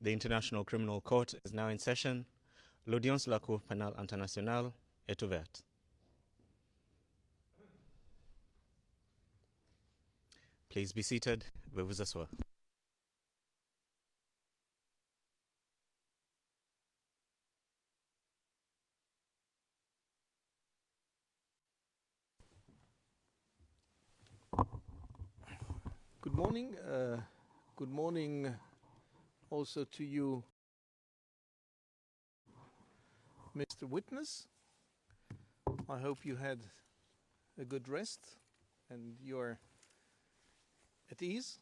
The International Criminal Court is now in session. L'audience de la Cour pénale internationale est ouverte. Please be seated. Veuillez vous asseoir. Good morning. Good morning also to you, Mr. Witness. I hope you had a good rest and you're at ease.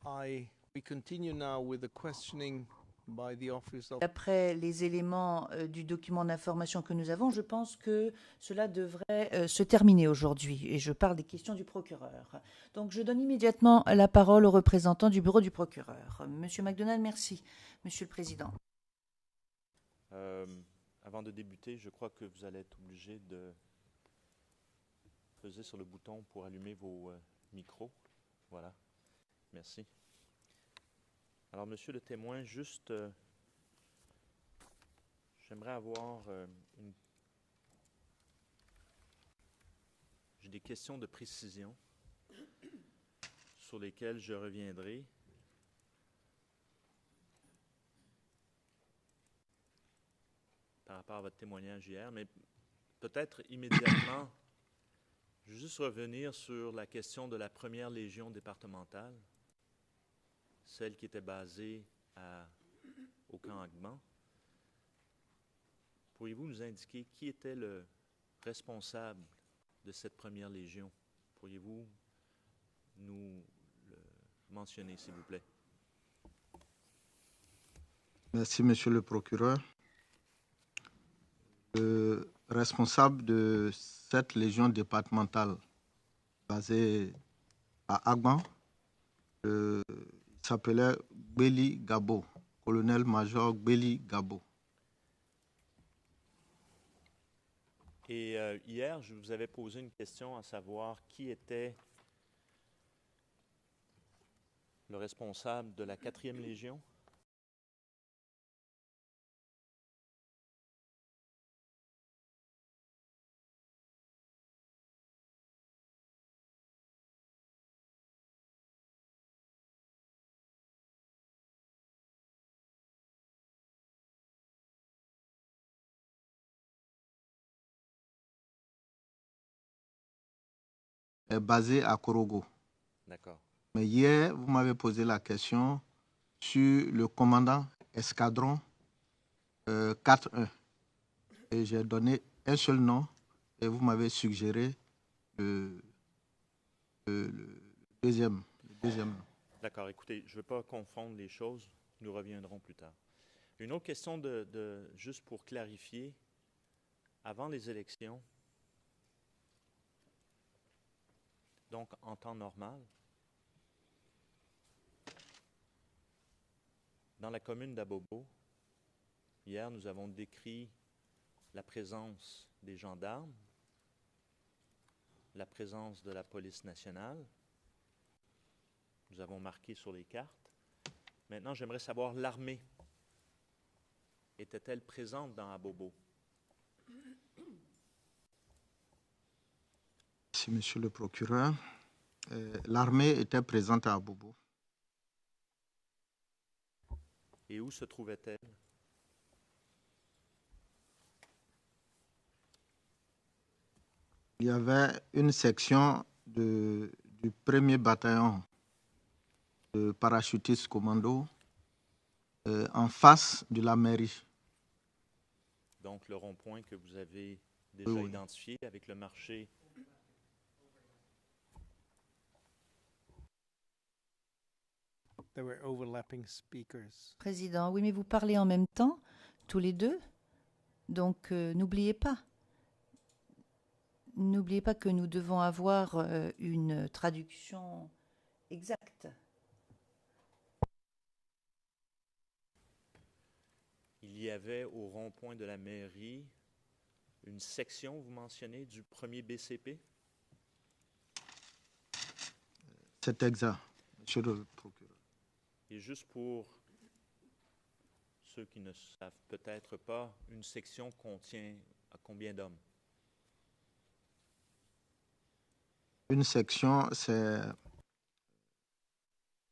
We continue now with the questioning by the office of... D'après les éléments du document d'information que nous avons, je pense que cela devrait se terminer aujourd'hui. Et je parle des questions du procureur. Donc je donne immédiatement la parole au représentant du bureau du procureur. Monsieur McDonald, merci. Monsieur le Président. Avant de débuter, je crois que vous allez être obligé de peser sur le bouton pour allumer vos micros. Voilà. Merci. Alors, monsieur le témoin, juste, j'aimerais avoir j'ai des questions de précision sur lesquelles je reviendrai. Par rapport à votre témoignage hier, mais peut-être immédiatement, je vais juste revenir sur la question de la première légion départementale, celle qui était basée au camp Agban. Pourriez-vous nous indiquer qui était le responsable de cette première légion? Pourriez-vous nous le mentionner, s'il vous plaît? Merci, monsieur le procureur. Le responsable de cette légion départementale basée à Agban, il s'appelait Gbeli Gabo, colonel-major Gbeli Gabo. Et hier, je vous avais posé une question à savoir qui était le responsable de la 4e Légion. Est basé à Korogo. D'accord. Mais hier, vous m'avez posé la question sur le commandant escadron 4-1. Et j'ai donné un seul nom et vous m'avez suggéré le deuxième nom. D'accord. Écoutez, je ne veux pas confondre les choses. Nous reviendrons plus tard. Une autre question juste pour clarifier. Avant les élections, donc en temps normal, dans la commune d'Abobo, hier, nous avons décrit la présence des gendarmes, la présence de la police nationale. Nous avons marqué sur les cartes. Maintenant, j'aimerais savoir, l'armée était-elle présente dans Abobo? Merci, monsieur le procureur. L'armée était présente à Abobo. Et où se trouvait-elle? Il y avait une section du 1er bataillon de parachutistes commando en face de la mairie. Donc, le rond-point que vous avez déjà identifié avec le marché. There were overlapping speakers. Président, oui, mais vous parlez en même temps, tous les deux. Donc, n'oubliez pas. N'oubliez pas que nous devons avoir une traduction exacte. Il y avait au rond-point de la mairie une section, vous mentionnez, du 1er BCP? C'est exact, monsieur le procureur. Et juste pour ceux qui ne savent peut-être pas, une section contient combien d'hommes? Une section, c'est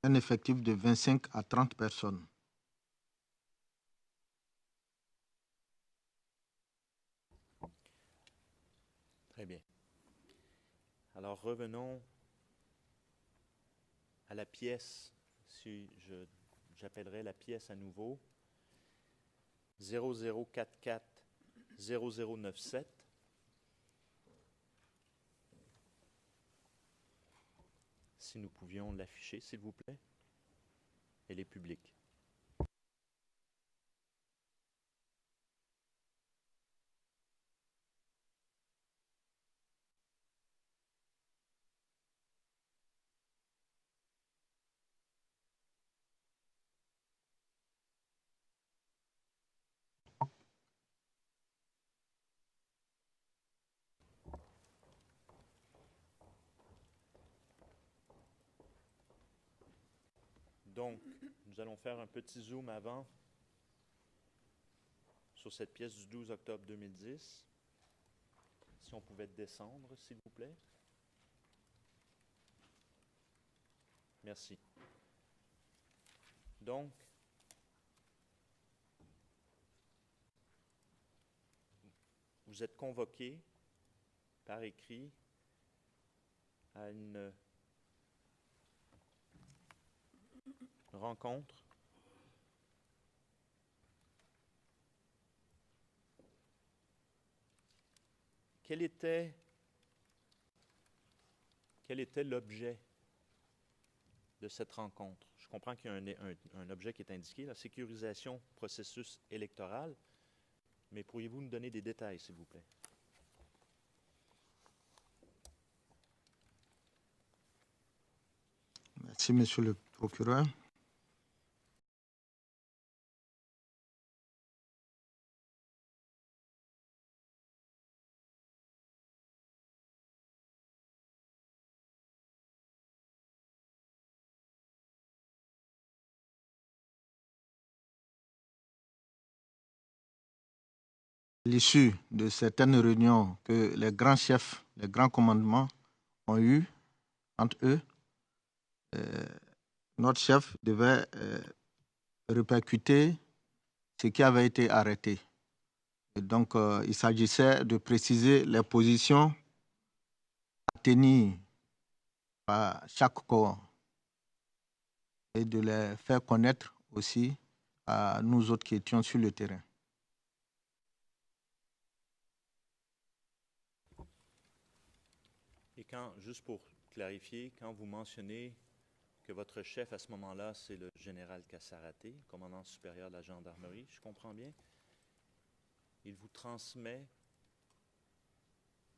un effectif de 25 à 30 personnes. Très bien. Alors revenons à la pièce, si j'appellerai la pièce à nouveau, 0044-0097. Si nous pouvions l'afficher, s'il vous plaît. Elle est publique. Donc, nous allons faire un petit zoom avant sur cette pièce du 12 octobre 2010. Si on pouvait descendre, s'il vous plaît. Merci. Donc, vous êtes convoqué par écrit à une rencontre quel était l'objet de cette rencontre? Je comprends qu'il y a un objet qui est indiqué, la sécurisation processus électoral, mais pourriez-vous nous donner des détails, s'il vous plaît? Merci, Monsieur le procureur. À l'issue de certaines réunions que les grands chefs, les grands commandements ont eues entre eux, notre chef devait répercuter ce qui avait été arrêté. Et donc, il s'agissait de préciser les positions à tenir par chaque corps et de les faire connaître aussi à nous autres qui étions sur le terrain. Et quand, juste pour clarifier, quand vous mentionnez que votre chef à ce moment-là, c'est le général Kassaraté, commandant supérieur de la gendarmerie, je comprends bien, il vous transmet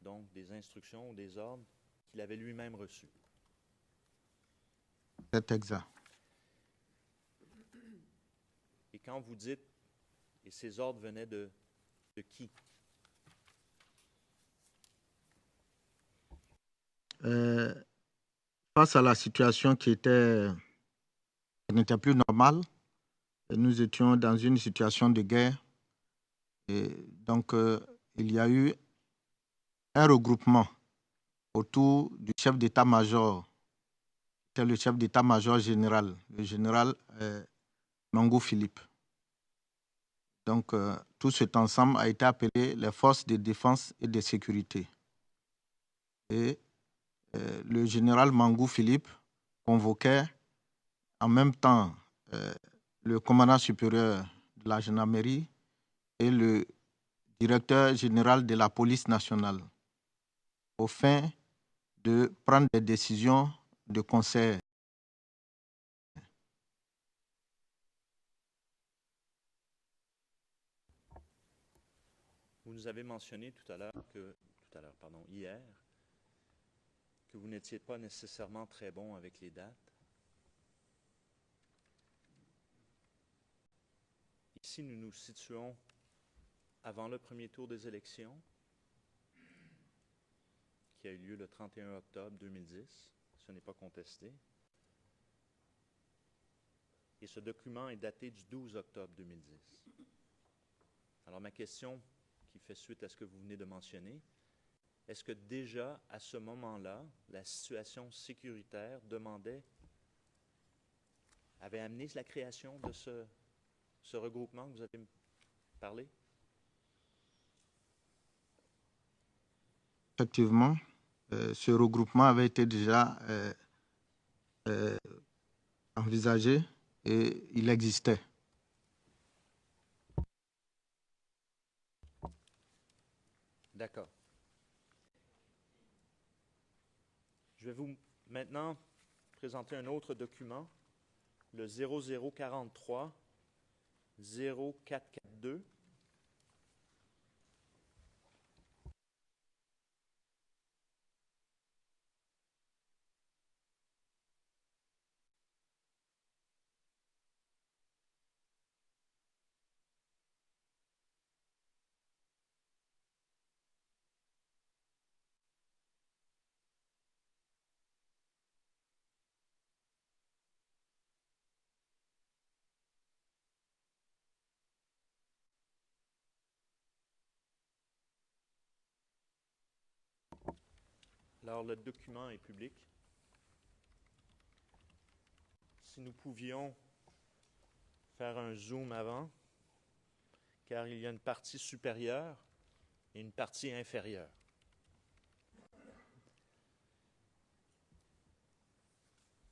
donc des instructions ou des ordres qu'il avait lui-même reçus. C'est exact. Et quand vous dites, et ces ordres venaient de qui? Face à la situation qui n'était plus normale, nous étions dans une situation de guerre. Et donc, il y a eu un regroupement autour du chef d'état-major. C'était le chef d'état-major général, le général Mangou Philippe. Donc, tout cet ensemble a été appelé les forces de défense et de sécurité. Et le général Mangou Philippe convoquait en même temps le commandant supérieur de la gendarmerie et le directeur général de la police nationale au fin de prendre des décisions de concert. Vous nous avez mentionné hier, que vous n'étiez pas nécessairement très bon avec les dates. Ici, nous nous situons avant le premier tour des élections, qui a eu lieu le 31 octobre 2010. Ce n'est pas contesté. Et ce document est daté du 12 octobre 2010. Alors ma question, qui fait suite à ce que vous venez de mentionner, est-ce que déjà à ce moment-là, la situation sécuritaire avait amené la création de ce regroupement que vous avez parlé? Effectivement, ce regroupement avait été déjà envisagé et il existait. D'accord. Je vais vous maintenant présenter un autre document, le 0043 0442. Alors, le document est public. Si nous pouvions faire un zoom avant, car il y a une partie supérieure et une partie inférieure.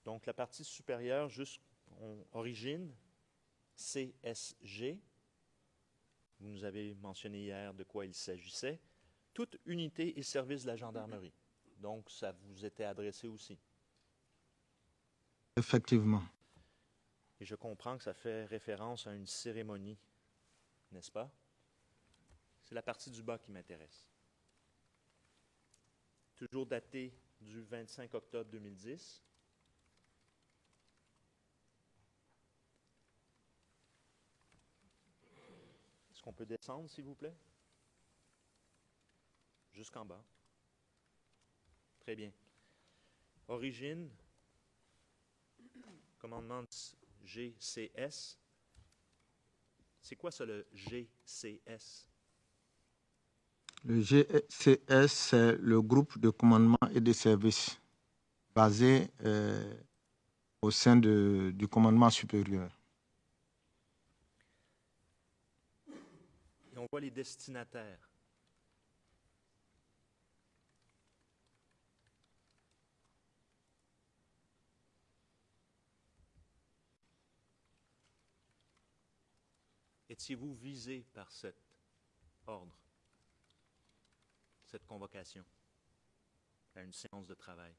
Donc, la partie supérieure, juste origine, CSG. Vous nous avez mentionné hier de quoi il s'agissait. Toute unité et service de la gendarmerie. Donc, ça vous était adressé aussi. Effectivement. Et je comprends que ça fait référence à une cérémonie, n'est-ce pas? C'est la partie du bas qui m'intéresse. Toujours daté du 25 octobre 2010. Est-ce qu'on peut descendre, s'il vous plaît? Jusqu'en bas. Très bien. Origine, commandement GCS. C'est quoi ça, le GCS? Le GCS, c'est le groupe de commandement et de service basé au sein du commandement supérieur. Et on voit les destinataires. Étiez-vous visé par cet ordre, cette convocation à une séance de travail?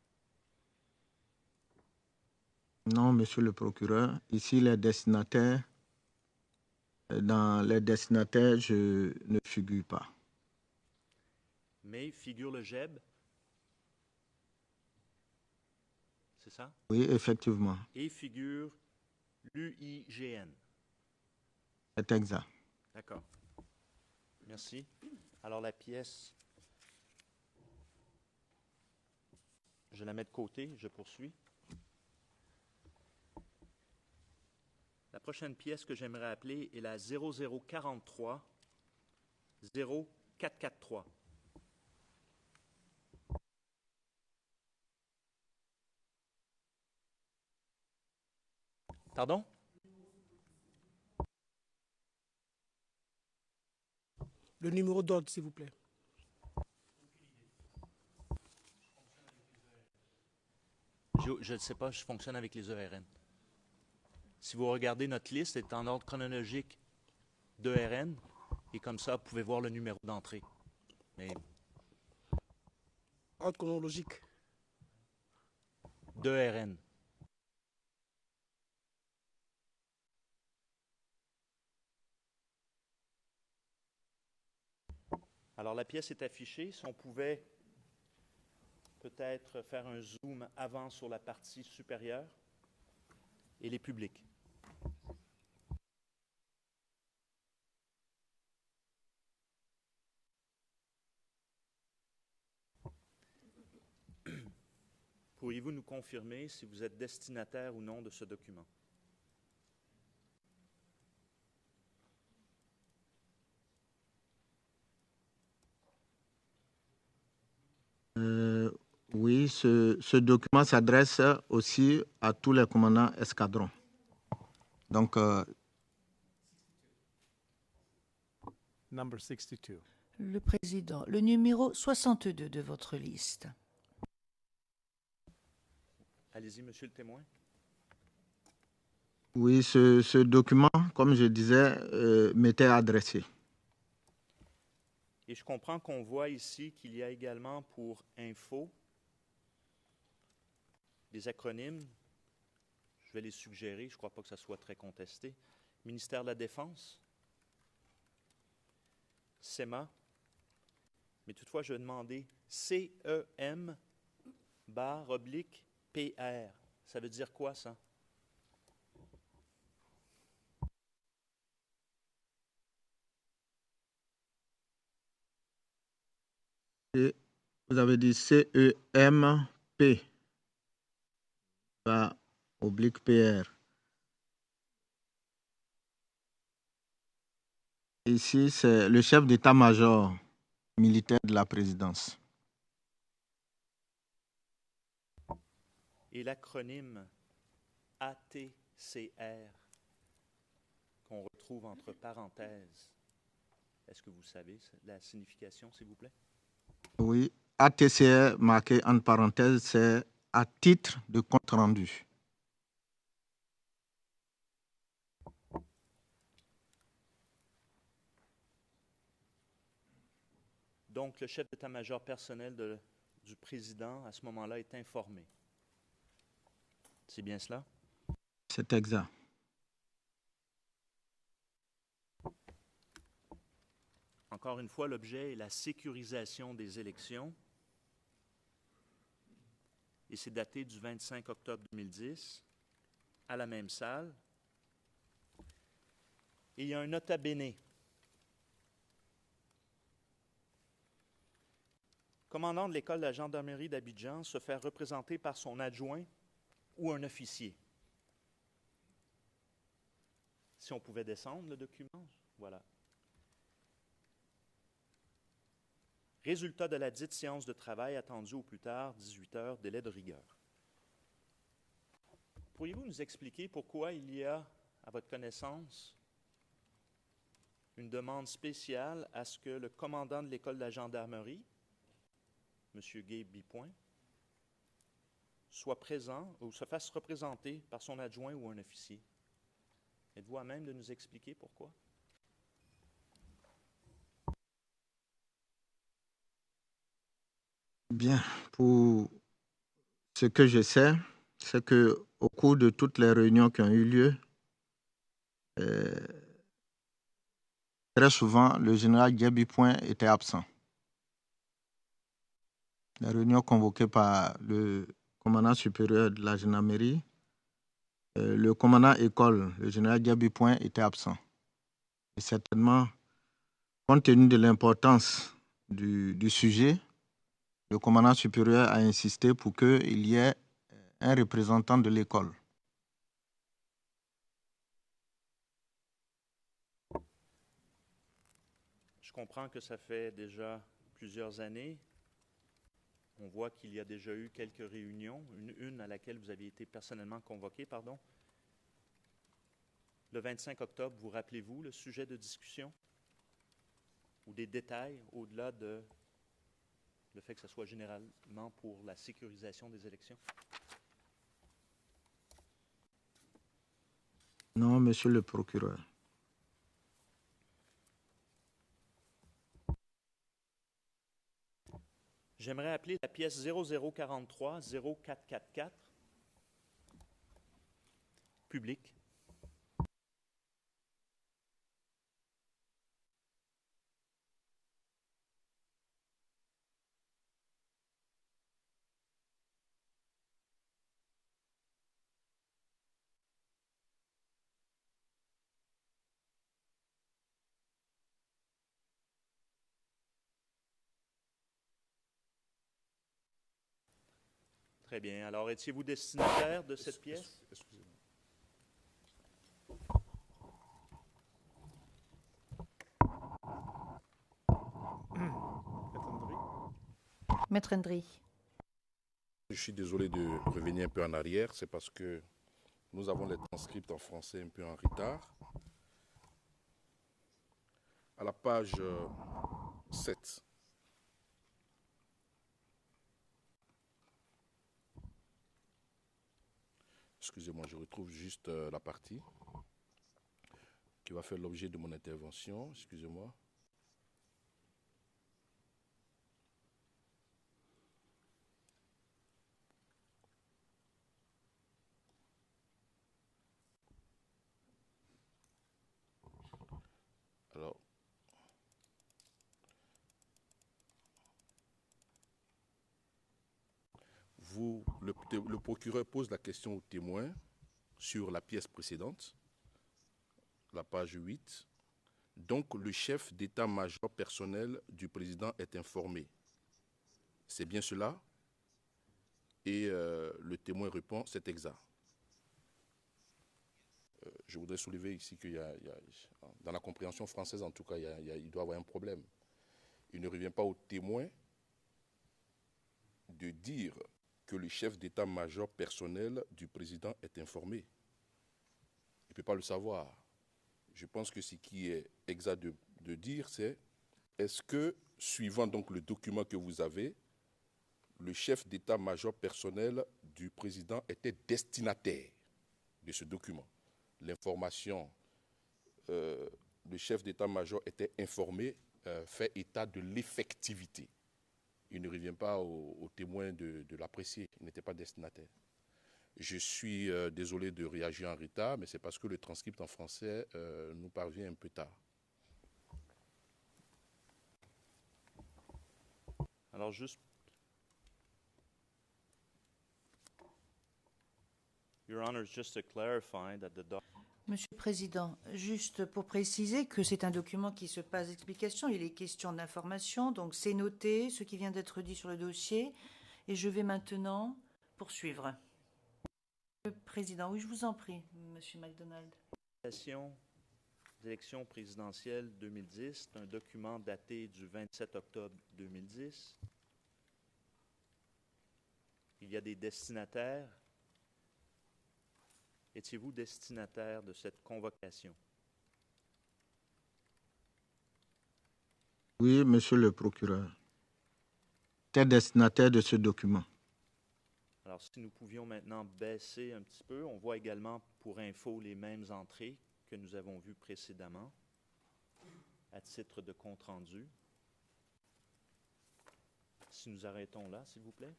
Non, monsieur le procureur. Ici, les destinataires, dans les destinataires, je ne figure pas. Mais figure le GEB, c'est ça? Oui, effectivement. Et figure l'UIGN. C'est exact. D'accord. Merci. Alors la pièce, je la mets de côté, je poursuis. La prochaine pièce que j'aimerais appeler est la 0043 0443. Pardon? Le numéro d'ordre, s'il vous plaît. Je ne sais pas, je fonctionne avec les ERN. Si vous regardez notre liste, elle est en ordre chronologique d'ERN, et comme ça, vous pouvez voir le numéro d'entrée. Mais Ordre chronologique. d'ERN. Alors, la pièce est affichée. Si on pouvait peut-être faire un zoom avant sur la partie supérieure et les publics. Pourriez-vous nous confirmer si vous êtes destinataire ou non de ce document? ce document s'adresse aussi à tous les commandants escadrons. Donc, Number 62. Le président, le numéro 62 de votre liste. Allez-y, monsieur le témoin. oui, ce document, comme je disais, m'était adressé. Et je comprends qu'on voit ici qu'il y a également pour info des acronymes. Je vais les suggérer, je ne crois pas que ça soit très contesté. Ministère de la Défense, CEMA, mais toutefois, je vais demander CEM/PR. Ça veut dire quoi, ça? Et vous avez dit CEMP, oblique PR. Ici, c'est le chef d'état-major militaire de la présidence. Et l'acronyme ATCR, qu'on retrouve entre parenthèses, est-ce que vous savez la signification, s'il vous plaît? Oui, ATCR marqué entre parenthèses, c'est à titre de compte rendu. Donc, le chef d'état-major personnel du président, à ce moment-là, est informé. C'est bien cela? C'est exact. Encore une fois, l'objet est la sécurisation des élections. Et c'est daté du 25 octobre 2010, à la même salle. Et il y a un nota bene. Commandant de l'école de la gendarmerie d'Abidjan se fait représenter par son adjoint ou un officier. Si on pouvait descendre le document, voilà. Résultat de la dite séance de travail attendue au plus tard 18 heures, délai de rigueur. Pourriez-vous nous expliquer pourquoi il y a, à votre connaissance, une demande spéciale à ce que le commandant de l'école de la gendarmerie, M. Gabe Bipoint, soit présent ou se fasse représenter par son adjoint ou un officier? Êtes-vous à même de nous expliquer pourquoi? Bien, pour ce que je sais, c'est qu'au cours de toutes les réunions qui ont eu lieu, très souvent, le général Gabi Point était absent. Les réunions convoquées par le commandant supérieur de la gendarmerie, le commandant école, le général Gabi Point, était absent. Et certainement, compte tenu de l'importance du sujet, le commandant supérieur a insisté pour qu'il y ait un représentant de l'école. Je comprends que ça fait déjà plusieurs années. On voit qu'il y a déjà eu quelques réunions, une à laquelle vous aviez été personnellement convoqué, pardon. Le 25 octobre, vous rappelez-vous le sujet de discussion ou des détails au-delà de le fait que ce soit généralement pour la sécurisation des élections? Non, monsieur le procureur. J'aimerais appeler la pièce 0043-0444, publique. Très bien. Alors, étiez-vous destinataire de cette pièce? Excusez-moi. Maître Ndri? Maître Ndri. Je suis désolé de revenir un peu en arrière, c'est parce que nous avons les transcripts en français un peu en retard. À la page 7. Excusez-moi, je retrouve juste la partie qui va faire l'objet de mon intervention. Excusez-moi. Alors, le procureur pose la question au témoin sur la pièce précédente, la page 8. Donc, le chef d'état-major personnel du président est informé. C'est bien cela? Et le témoin répond, c'est exact. Je voudrais soulever ici qu'il y a, dans la compréhension française en tout cas, il doit y avoir un problème. Il ne revient pas au témoin de dire que le chef d'état-major personnel du président est informé. Il ne peut pas le savoir. Je pense que ce qui est exact de dire, c'est est-ce que, suivant donc le document que vous avez, le chef d'état-major personnel du président était destinataire de ce document. L'information, le chef d'état-major était informé, fait état de l'effectivité. Il ne revient pas au témoin de l'apprécier, il n'était pas destinataire. Je suis désolé de réagir en retard, mais c'est parce que le transcript en français nous parvient un peu tard. Alors, juste... Your Honor, just to clarify that the Monsieur le Président, juste pour préciser que c'est un document qui se passe d'explication, il est question d'information, donc c'est noté, ce qui vient d'être dit sur le dossier, et je vais maintenant poursuivre. Monsieur le Président, oui, je vous en prie, Monsieur MacDonald. D'élection présidentielle 2010, c'est un document daté du 27 octobre 2010. Il y a des destinataires. Étiez-vous destinataire de cette convocation? Oui, monsieur le procureur. J'étais destinataire de ce document. Alors, si nous pouvions maintenant baisser un petit peu, on voit également pour info les mêmes entrées que nous avons vues précédemment à titre de compte-rendu. Si nous arrêtons là, s'il vous plaît.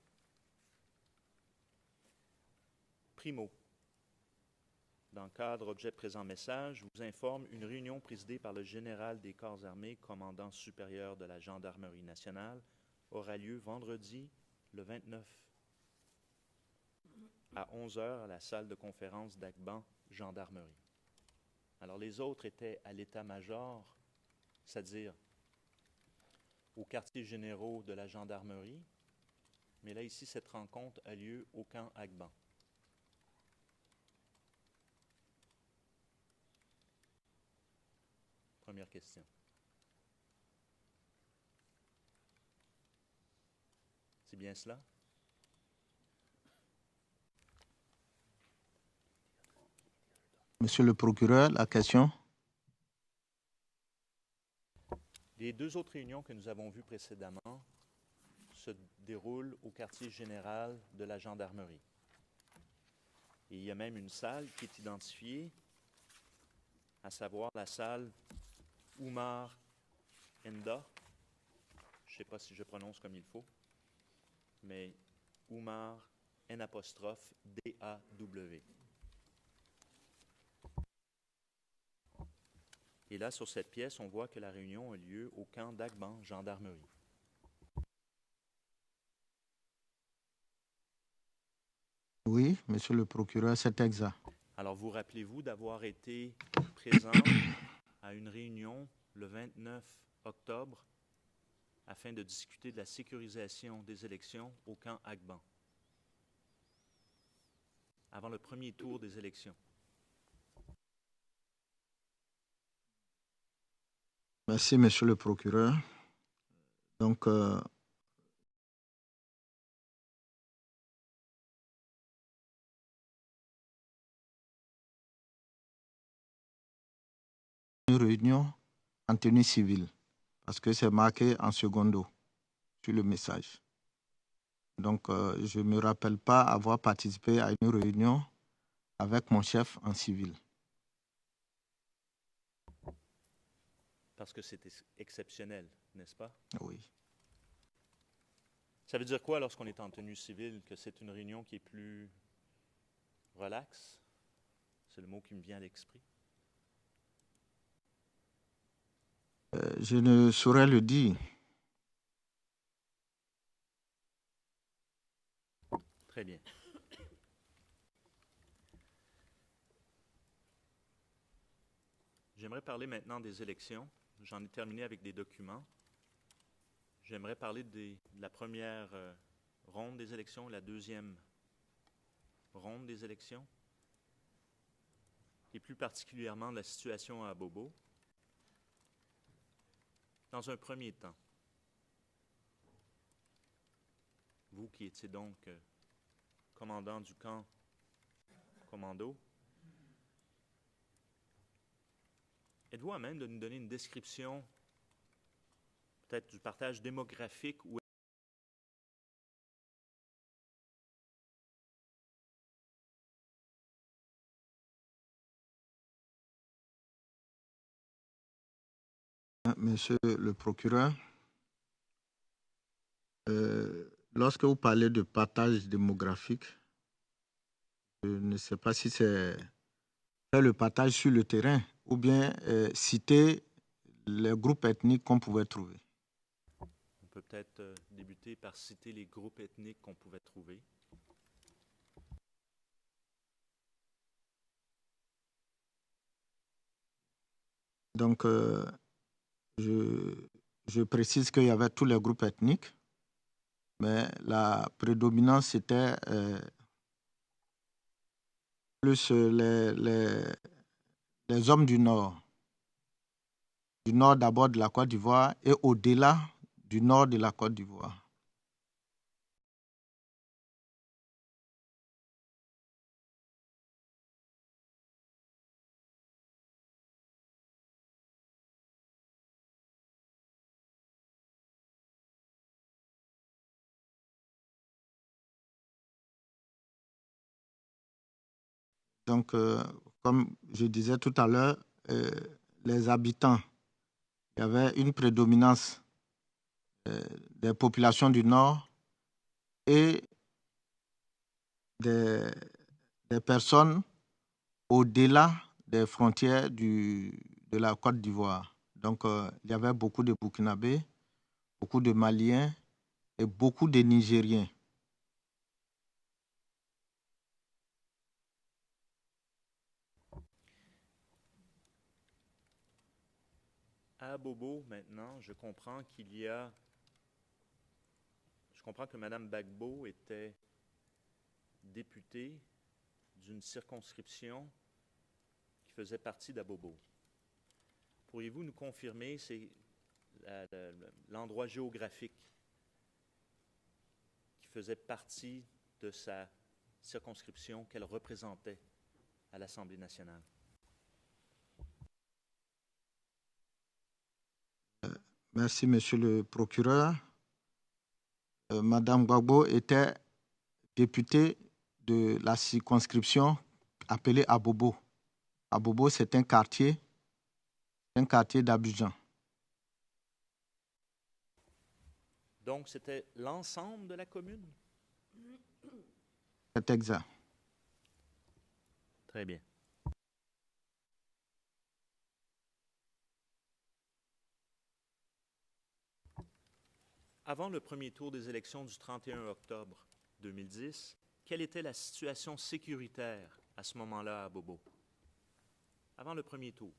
Primo. Dans le cadre objet présent message, je vous informe une réunion présidée par le général des Corps armés, commandant supérieur de la Gendarmerie nationale, aura lieu vendredi le 29 à 11 h à la salle de conférence d'Agban Gendarmerie. Alors les autres étaient à l'état-major, c'est-à-dire aux quartiers généraux de la gendarmerie, mais là ici cette rencontre a lieu au camp Agban. Première question. C'est bien cela? Monsieur le procureur, la question? Les deux autres réunions que nous avons vues précédemment se déroulent au quartier général de la gendarmerie. Et il y a même une salle qui est identifiée, à savoir la salle Oumar Enda. Je ne sais pas si je prononce comme il faut, mais Oumar N''DAW. Et là, sur cette pièce, on voit que la réunion a lieu au camp d'Agban Gendarmerie. Oui, monsieur le procureur, c'est exact. Alors, vous rappelez-vous d'avoir été présent à une réunion le 29 octobre afin de discuter de la sécurisation des élections au camp Agban, avant le premier tour des élections. Merci, monsieur le procureur. Donc, une réunion en tenue civile, parce que c'est marqué en secondo sur le message. Donc, je ne me rappelle pas avoir participé à une réunion avec mon chef en civil. Parce que c'est exceptionnel, n'est-ce pas? Oui. Ça veut dire quoi lorsqu'on est en tenue civile? Que c'est une réunion qui est plus relaxe? C'est le mot qui me vient à l'esprit. Je ne saurais le dire. Très bien. J'aimerais parler maintenant des élections. J'en ai terminé avec des documents. J'aimerais parler de la première ronde des élections, la deuxième ronde des élections, et plus particulièrement de la situation à Bobo. Dans un premier temps, vous qui étiez donc commandant du camp commando, êtes-vous à même de nous donner une description peut-être du partage démographique ou Monsieur le procureur, lorsque vous parlez de partage démographique, je ne sais pas si c'est le partage sur le terrain ou bien citer les groupes ethniques qu'on pouvait trouver. on peut peut-être débuter par citer les groupes ethniques qu'on pouvait trouver. Donc, je précise qu'il y avait tous les groupes ethniques, mais la prédominance était plus les hommes du Nord d'abord de la Côte d'Ivoire et au-delà du nord de la Côte d'Ivoire. Donc, comme je disais tout à l'heure, les habitants, il y avait une prédominance des populations du Nord et des personnes au-delà des frontières de la Côte d'Ivoire. Donc, il y avait beaucoup de Burkinabés, beaucoup de Maliens et beaucoup de Nigériens. À Bobo, maintenant, je comprends que Mme Gbagbo était députée d'une circonscription qui faisait partie d'Abobo. Pourriez-vous nous confirmer l'endroit géographique qui faisait partie de sa circonscription qu'elle représentait à l'Assemblée nationale? Merci, monsieur le procureur. Madame Gbagbo était députée de la circonscription appelée Abobo. Abobo, c'est un quartier d'Abidjan. Donc, c'était l'ensemble de la commune? C'est exact. Très bien. Avant le premier tour des élections du 31 octobre 2010, quelle était la situation sécuritaire à ce moment-là à Bobo? Avant le premier tour.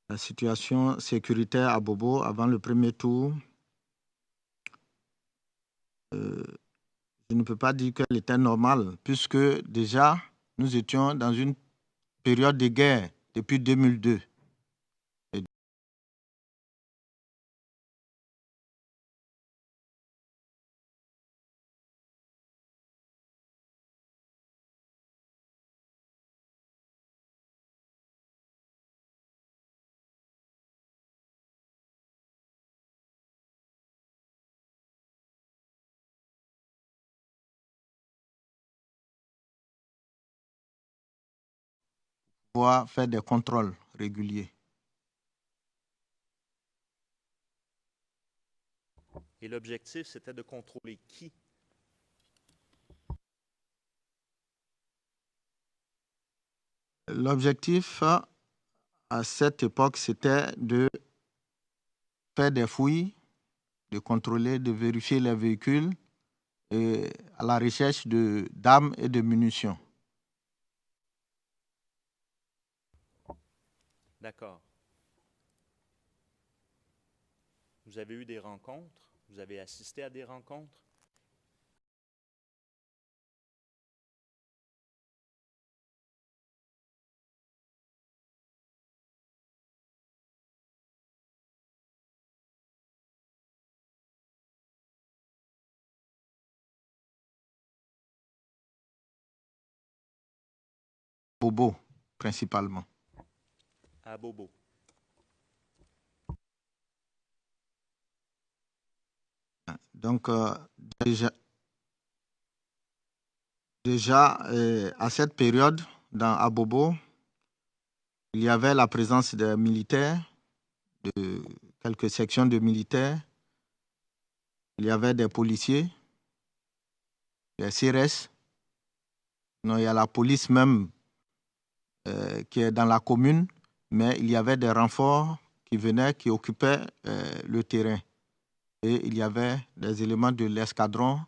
La situation sécuritaire à Bobo avant le premier tour, je ne peux pas dire qu'elle était normale, puisque déjà, nous étions dans une période de guerre depuis 2002. pouvoir faire des contrôles réguliers. Et l'objectif, c'était de contrôler qui? L'objectif à cette époque, c'était de faire des fouilles, de contrôler, de vérifier les véhicules et à la recherche d'armes et de munitions. D'accord. Vous avez eu des rencontres? Vous avez assisté à des rencontres? Bobo, principalement. À Bobo. Donc, déjà à cette période, dans Abobo, il y avait la présence des militaires, de quelques sections de militaires. Il y avait des policiers, des CRS. Non, il y a la police même qui est dans la commune, mais il y avait des renforts qui venaient, qui occupaient le terrain. Et il y avait des éléments de l'escadron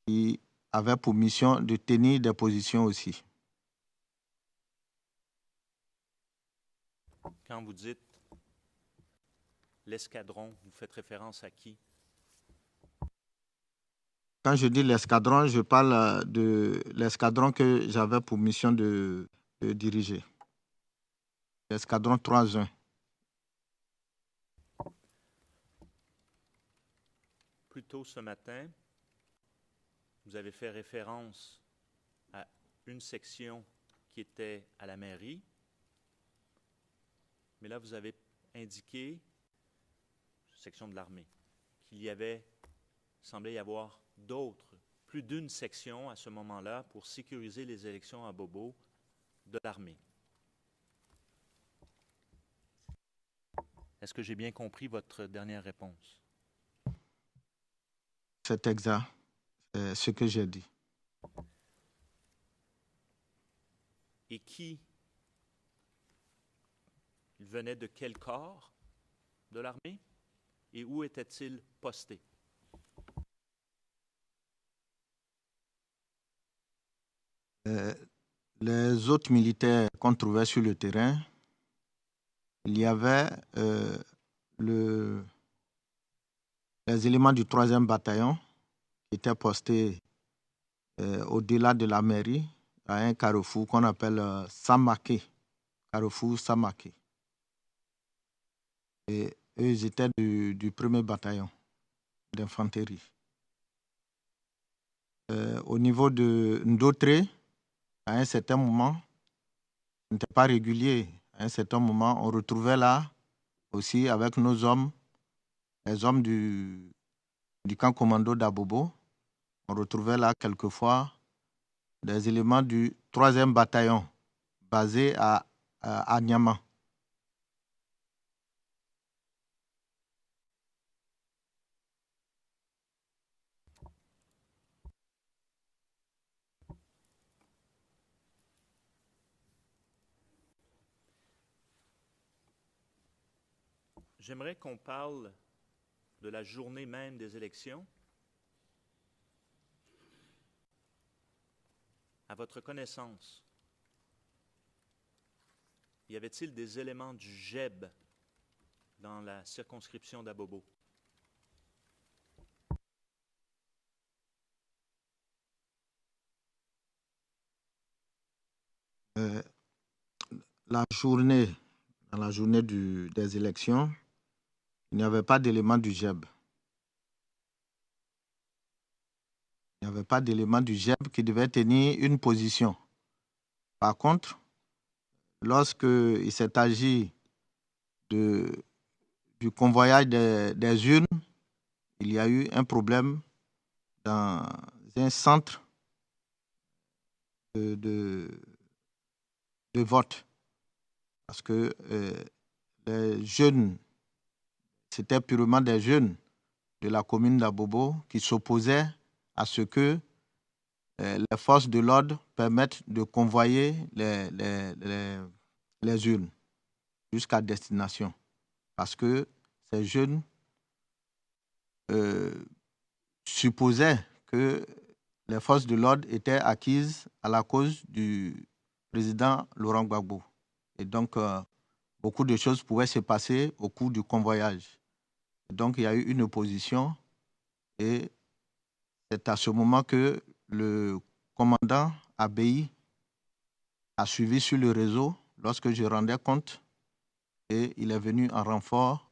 qui avaient pour mission de tenir des positions aussi. Quand vous dites l'escadron, vous faites référence à qui? Quand je dis l'escadron, je parle de l'escadron que j'avais pour mission de diriger. L'escadron 3-1. Plus tôt ce matin, vous avez fait référence à une section qui était à la mairie, mais là vous avez indiqué, section de l'armée, qu'il y avait, semblait y avoir d'autres, plus d'une section à ce moment-là pour sécuriser les élections à Bobo de l'armée. Est-ce que j'ai bien compris votre dernière réponse? C'est exact. C'est ce que j'ai dit. Et qui? Il venait de quel corps de l'armée? Et où était-il posté? Les autres militaires qu'on trouvait sur le terrain, il y avait les éléments du 3e bataillon qui étaient postés au-delà de la mairie, à un carrefour qu'on appelle Samake, carrefour Samake. Et eux, ils étaient du 1er bataillon d'infanterie. Au niveau de Ndotré, à un certain moment, ce n'était pas régulier. À un certain moment, on retrouvait là aussi avec nos hommes, les hommes du camp commando d'Abobo. On retrouvait là quelquefois des éléments du 3e bataillon basé à Niama. J'aimerais qu'on parle de la journée même des élections. À votre connaissance, y avait-il des éléments du GEB dans la circonscription d'Abobo? Dans la journée des élections, il n'y avait pas d'éléments du GEB. Il n'y avait pas d'éléments du GEB qui devait tenir une position. Par contre, lorsqu'il s'est agi du convoyage des urnes, il y a eu un problème dans un centre de de vote. Parce que les jeunes, c'était purement des jeunes de la commune d'Abobo qui s'opposaient à ce que les forces de l'ordre permettent de convoyer les urnes jusqu'à destination. Parce que ces jeunes supposaient que les forces de l'ordre étaient acquises à la cause du président Laurent Gbagbo. Et donc, beaucoup de choses pouvaient se passer au cours du convoyage. Et donc, il y a eu une opposition et c'est à ce moment que le commandant Abei a suivi sur le réseau lorsque je rendais compte et il est venu en renfort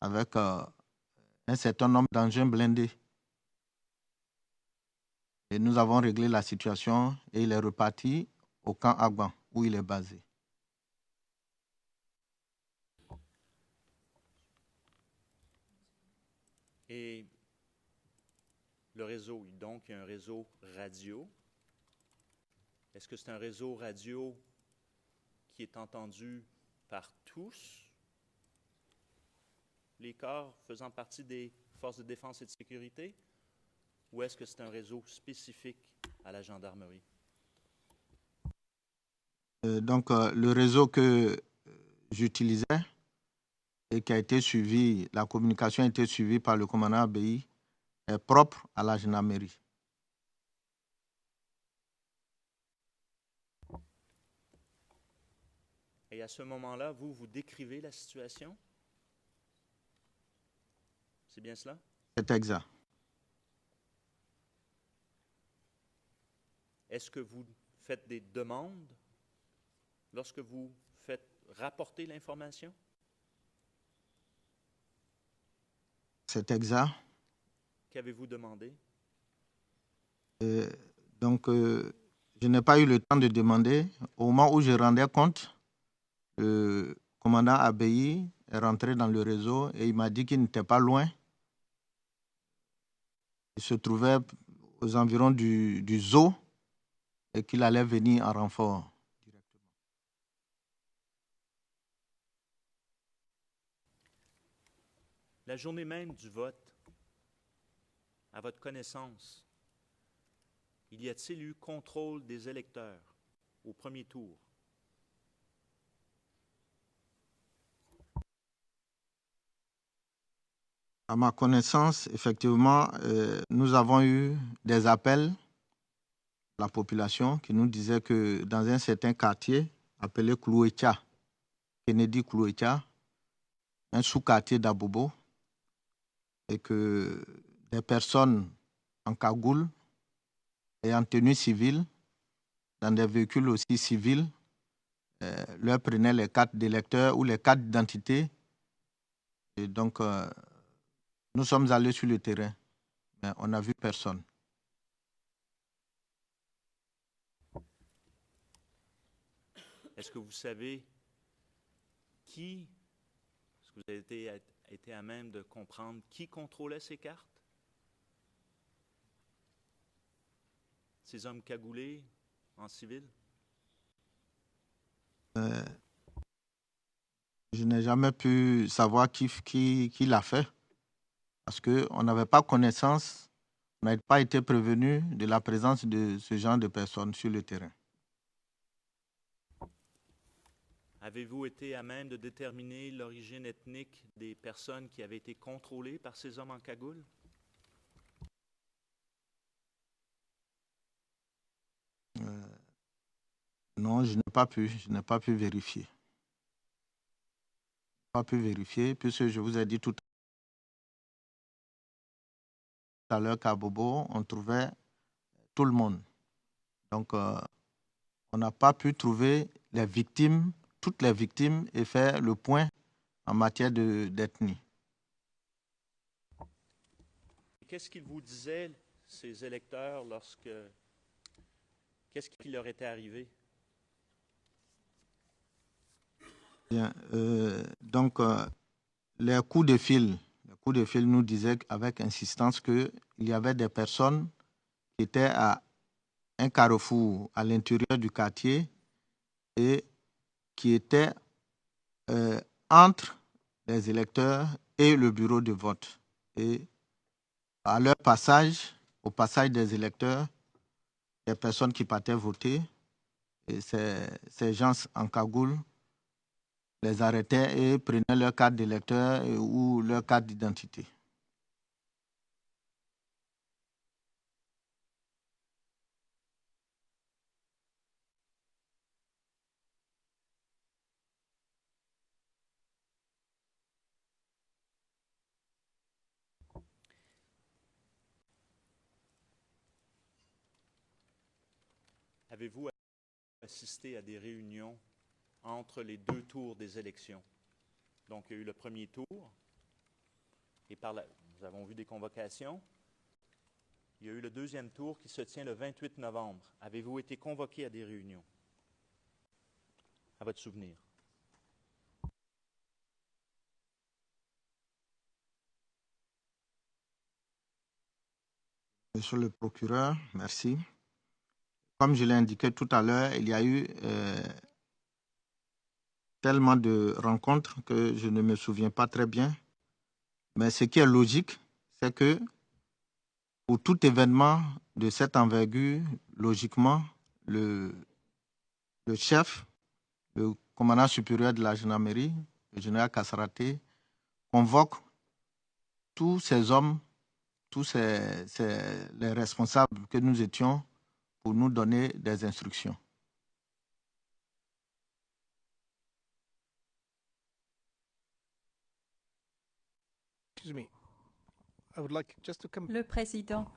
avec un certain nombre d'engins blindés. Et nous avons réglé la situation et il est reparti au camp Agban où il est basé. Et le réseau, donc, il y a un réseau radio. Est-ce que c'est un réseau radio qui est entendu par tous les corps faisant partie des forces de défense et de sécurité? Ou est-ce que c'est un réseau spécifique à la gendarmerie? Donc, le réseau que j'utilisais et qui a été suivi, la communication a été suivie par le commandant Abei, est propre à la gendarmerie. Et à ce moment-là, vous décrivez la situation? C'est bien cela? C'est exact. Est-ce que vous faites des demandes lorsque vous faites rapporter l'information? C'est exact. Qu'avez-vous demandé? Donc, je n'ai pas eu le temps de demander. Au moment où je rendais compte, le commandant Abei est rentré dans le réseau et il m'a dit qu'il n'était pas loin. Il se trouvait aux environs du zoo et qu'il allait venir en renfort. La journée même du vote, à votre connaissance, y a-t-il eu contrôle des électeurs au premier tour? À ma connaissance, effectivement, nous avons eu des appels de la population qui nous disaient que dans un certain quartier appelé Klouetia, Kennedy Klouetia, un sous-quartier d'Abobo, et que des personnes en cagoule et en tenue civile, dans des véhicules aussi civils, leur prenaient les cartes d'électeurs ou les cartes d'identité. Et donc, nous sommes allés sur le terrain, mais on n'a vu personne. Est-ce que vous savez qui, est-ce que vous avez été à même de comprendre qui contrôlait ces cartes? Ces hommes cagoulés en civil? Je n'ai jamais pu savoir qui l'a fait parce qu'on n'avait pas connaissance, on n'avait pas été prévenu de la présence de ce genre de personnes sur le terrain. Avez-vous été à même de déterminer l'origine ethnique des personnes qui avaient été contrôlées par ces hommes en cagoule? Non, je n'ai pas pu vérifier. Pas pu vérifier, puisque je vous ai dit tout à l'heure qu'à Bobo, on trouvait tout le monde. Donc, on n'a pas pu trouver les victimes, toutes les victimes, et faire le point en matière d'ethnie. Qu'est-ce qu'ils vous disaient, ces électeurs, qu'est-ce qui leur était arrivé? Bien, donc, les coups de fil nous disaient avec insistance qu'il y avait des personnes qui étaient à un carrefour à l'intérieur du quartier et qui était entre les électeurs et le bureau de vote. Et à leur passage, au passage des électeurs, des personnes qui partaient voter, et ces gens en cagoule les arrêtaient et prenaient leur carte d'électeur ou leur carte d'identité. Avez-vous assisté à des réunions entre les deux tours des élections? Donc, il y a eu le premier tour, et nous avons vu des convocations. Il y a eu le deuxième tour qui se tient le 28 novembre. Avez-vous été convoqué à des réunions? À votre souvenir. Monsieur le procureur, merci. Comme je l'ai indiqué tout à l'heure, il y a eu tellement de rencontres que je ne me souviens pas très bien. Mais ce qui est logique, c'est que pour tout événement de cette envergure, logiquement, le chef, le commandant supérieur de la gendarmerie, le général Kassaraté, convoque tous ces hommes, tous les responsables que nous étions pour nous donner des instructions. Excuse me. I would like just to come. Le président,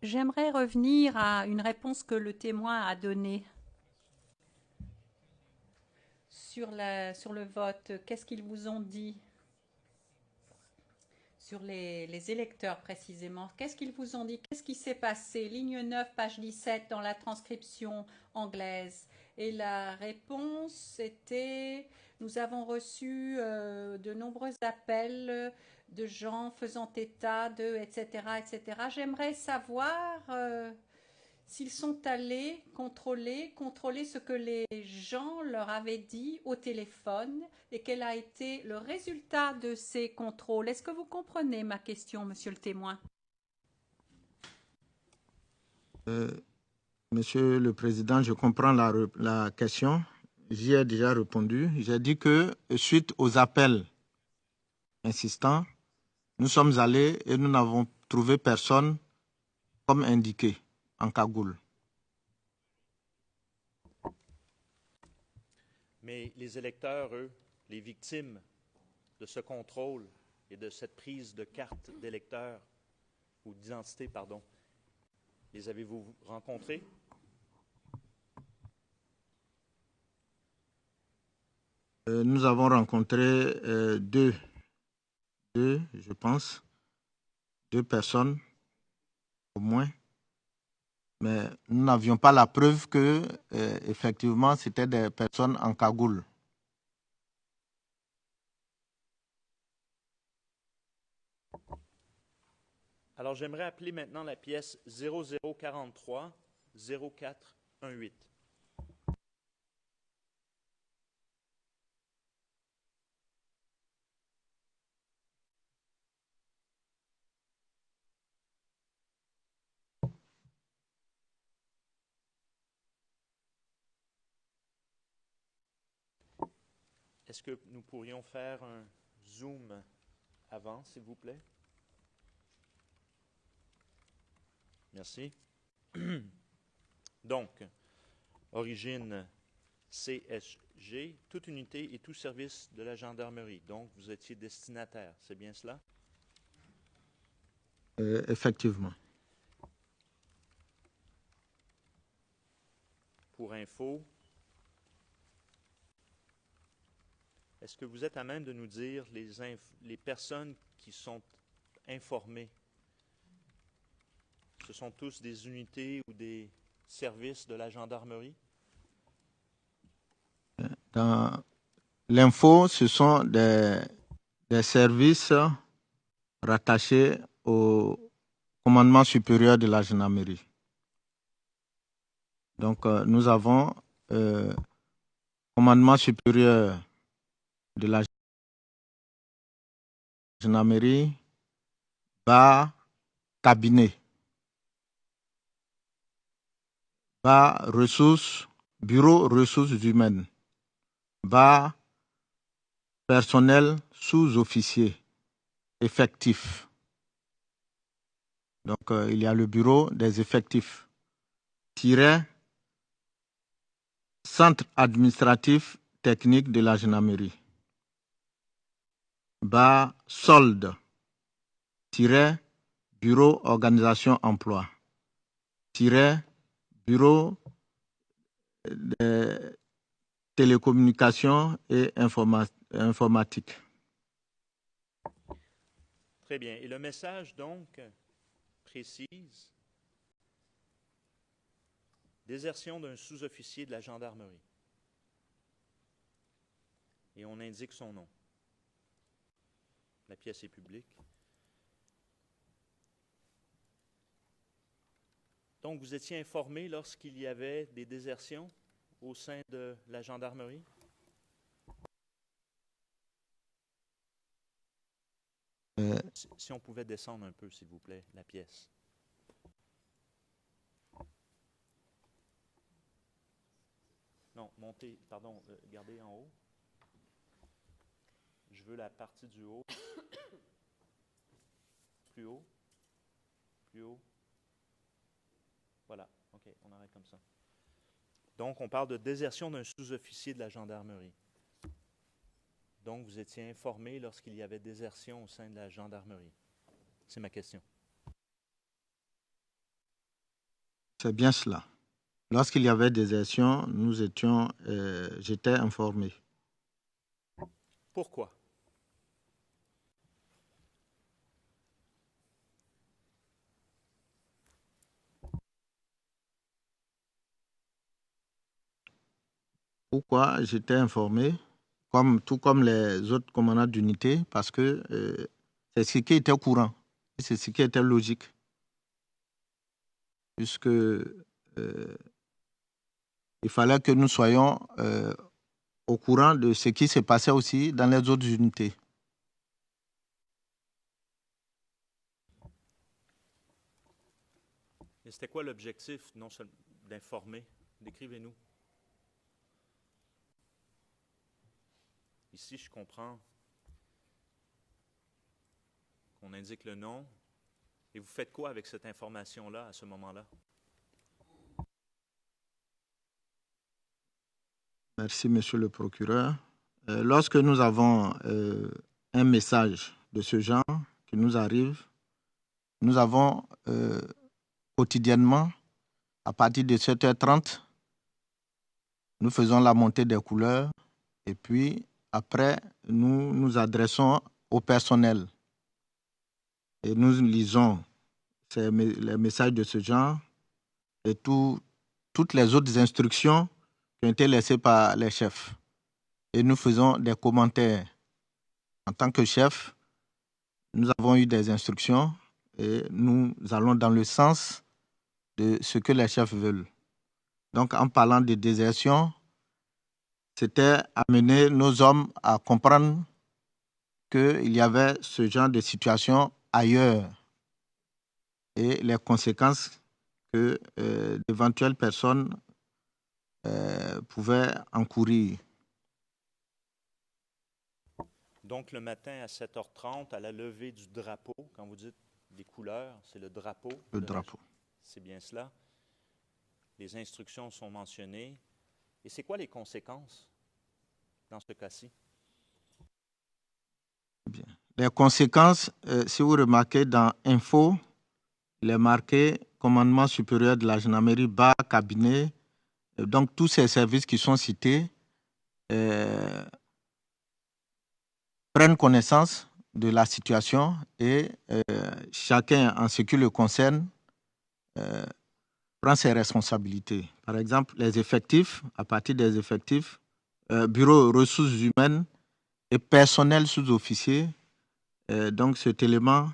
j'aimerais revenir à une réponse que le témoin a donnée sur le vote. Qu'est-ce qu'ils vous ont dit sur les électeurs précisément? Qu'est-ce qu'ils vous ont dit? Qu'est-ce qui s'est passé? Ligne 9, page 17 dans la transcription anglaise. Et la réponse était: nous avons reçu de nombreux appels de gens faisant état de, etc., etc. J'aimerais savoir s'ils sont allés contrôler ce que les gens leur avaient dit au téléphone et quel a été le résultat de ces contrôles. Est-ce que vous comprenez ma question, monsieur le témoin? Monsieur le Président, je comprends la question. J'y ai déjà répondu. J'ai dit que suite aux appels insistants, nous sommes allés et nous n'avons trouvé personne comme indiqué en cagoule. Mais les électeurs, eux, les victimes de ce contrôle et de cette prise de carte d'électeur, ou d'identité, pardon, les avez-vous rencontrés? Nous avons rencontré deux, je pense, 2 personnes au moins, mais nous n'avions pas la preuve que, effectivement, c'était des personnes en cagoule. Alors, j'aimerais appeler maintenant la pièce 0043 0418. Est-ce que nous pourrions faire un zoom avant, s'il vous plaît? Merci. Donc, origine CSG, toute unité et tout service de la gendarmerie. Donc, vous étiez destinataire, c'est bien cela? Effectivement. Pour info, est-ce que vous êtes à même de nous dire les personnes qui sont informées? Ce sont tous des unités ou des services de la gendarmerie? Dans l'info, ce sont des services rattachés au commandement supérieur de la gendarmerie. Donc, nous avons commandement supérieur de la gendarmerie, bas cabinet, bas ressources, bureau ressources humaines, bas personnel sous-officier, effectif. Donc, il y a le bureau des effectifs, tiret, centre administratif technique de la gendarmerie. Bas, solde, tiret, bureau organisation emploi, tiret, bureau des télécommunications et informatique. Très bien. Et le message, donc, précise désertion d'un sous-officier de la gendarmerie. Et on indique son nom. La pièce est publique. Donc, vous étiez informé lorsqu'il y avait des désertions au sein de la gendarmerie? Si on pouvait descendre un peu, s'il vous plaît, la pièce. Non, montez, pardon, gardez en haut. Je veux la partie du haut. Plus haut. Plus haut. Voilà, OK, on arrête comme ça. Donc, on parle de désertion d'un sous-officier de la gendarmerie. Donc, vous étiez informé lorsqu'il y avait désertion au sein de la gendarmerie. C'est ma question. C'est bien cela. Lorsqu'il y avait désertion, j'étais informé. Pourquoi? Pourquoi j'étais informé, tout comme les autres commandants d'unité, parce que c'est ce qui était courant, et c'est ce qui était logique, puisque il fallait que nous soyons au courant de ce qui se passait aussi dans les autres unités. Et c'était quoi l'objectif, non seulement d'informer? Décrivez-nous. Ici, je comprends qu'on indique le nom. Et vous faites quoi avec cette information-là à ce moment-là? Merci, monsieur le procureur. Lorsque nous avons un message de ce genre qui nous arrive, nous avons quotidiennement, à partir de 7h30, nous faisons la montée des couleurs et puis après, nous nous adressons au personnel et nous lisons les messages de ce genre et toutes les autres instructions qui ont été laissées par les chefs. Et nous faisons des commentaires. En tant que chef, nous avons eu des instructions et nous allons dans le sens de ce que les chefs veulent. Donc, en parlant de désertion, c'était amener nos hommes à comprendre qu'il y avait ce genre de situation ailleurs et les conséquences que d'éventuelles personnes pouvaient encourir. Donc, le matin à 7h30, à la levée du drapeau, quand vous dites des couleurs, c'est le drapeau. Le drapeau. C'est bien cela. Les instructions sont mentionnées. Et c'est quoi les conséquences dans ce cas-ci? Bien. Les conséquences, si vous remarquez dans Info, il est marqué commandement supérieur de la gendarmerie, bas cabinet. Donc, tous ces services qui sont cités prennent connaissance de la situation et chacun, en ce qui le concerne, prend ses responsabilités. Par exemple, les effectifs, à partir des effectifs, bureau ressources humaines et personnel sous-officier. Donc, cet élément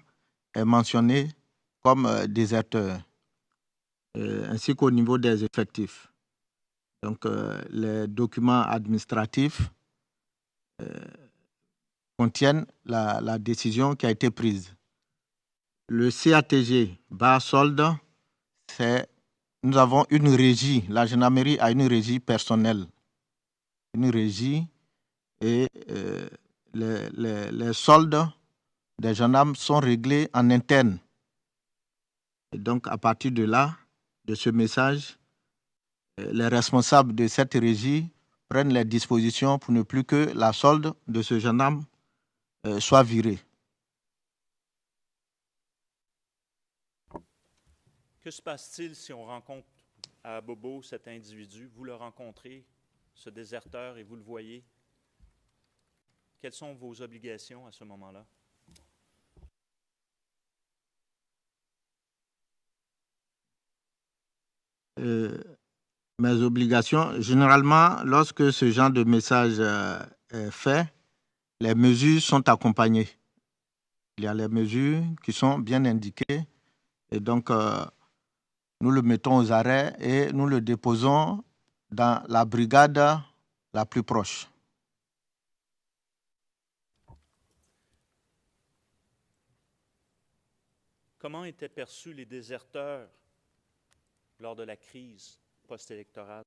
est mentionné comme déserteur, ainsi qu'au niveau des effectifs. Donc, les documents administratifs contiennent la décision qui a été prise. Le CATG, bas solde, nous avons une régie. La gendarmerie a une régie personnelle. Une régie et les soldes des gendarmes sont réglés en interne. Et donc, à partir de là, de ce message, les responsables de cette régie prennent les dispositions pour ne plus que la solde de ce gendarme soit virée. Que se passe-t-il si on rencontre à Bobo cet individu, vous le rencontrez, ce déserteur, et vous le voyez? Quelles sont vos obligations à ce moment-là? Mes obligations, généralement, lorsque ce genre de message est fait, les mesures sont accompagnées. Il y a les mesures qui sont bien indiquées et donc nous le mettons aux arrêts et nous le déposons dans la brigade la plus proche. Comment étaient perçus les déserteurs lors de la crise post-électorale?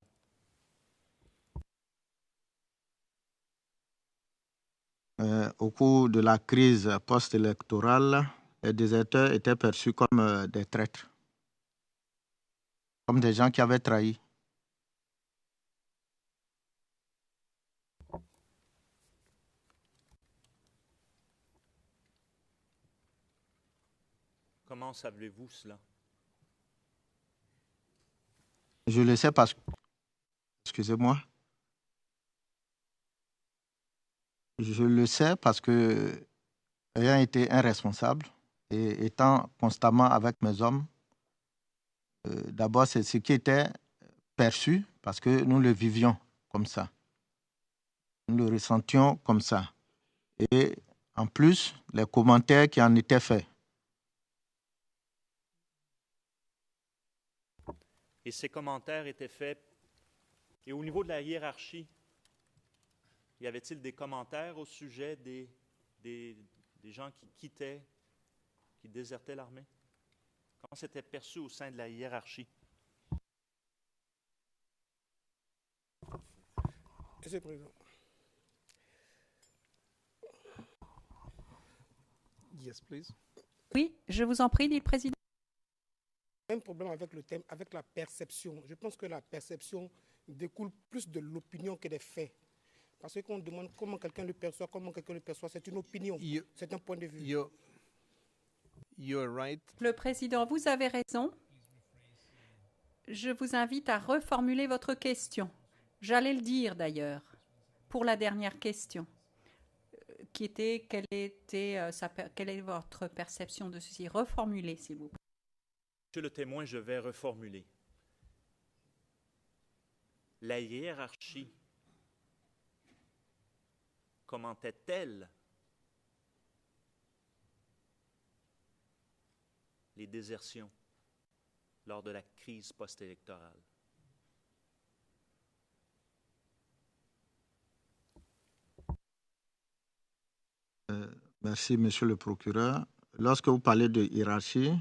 Au cours de la crise post-électorale, les déserteurs étaient perçus comme des traîtres, comme des gens qui avaient trahi. Comment savez-vous cela? Je le sais parce que... Excusez-moi. Je le sais parce que, ayant été un responsable et étant constamment avec mes hommes, d'abord, c'est ce qui était perçu parce que nous le vivions comme ça. Nous le ressentions comme ça. Et en plus, les commentaires qui en étaient faits. Et ces commentaires étaient faits. Et au niveau de la hiérarchie, y avait-il des commentaires au sujet des gens qui quittaient, qui désertaient l'armée? Comment c'était perçu au sein de la hiérarchie? Monsieur le Président. Yes, please. Oui, je vous en prie, dit le Président. Un problème avec le thème, avec la perception. Je pense que la perception découle plus de l'opinion que des faits. Parce qu'on demande comment quelqu'un le perçoit, c'est une opinion, c'est un point de vue. You're right. Le Président, vous avez raison. Je vous invite à reformuler votre question. J'allais le dire d'ailleurs, pour la dernière question, qui était quelle est votre perception de ceci? Reformulez, s'il vous plaît. Monsieur le témoin, je vais reformuler. La hiérarchie commentait-elle les désertions lors de la crise post-électorale? Merci, monsieur le procureur. Lorsque vous parlez de hiérarchie,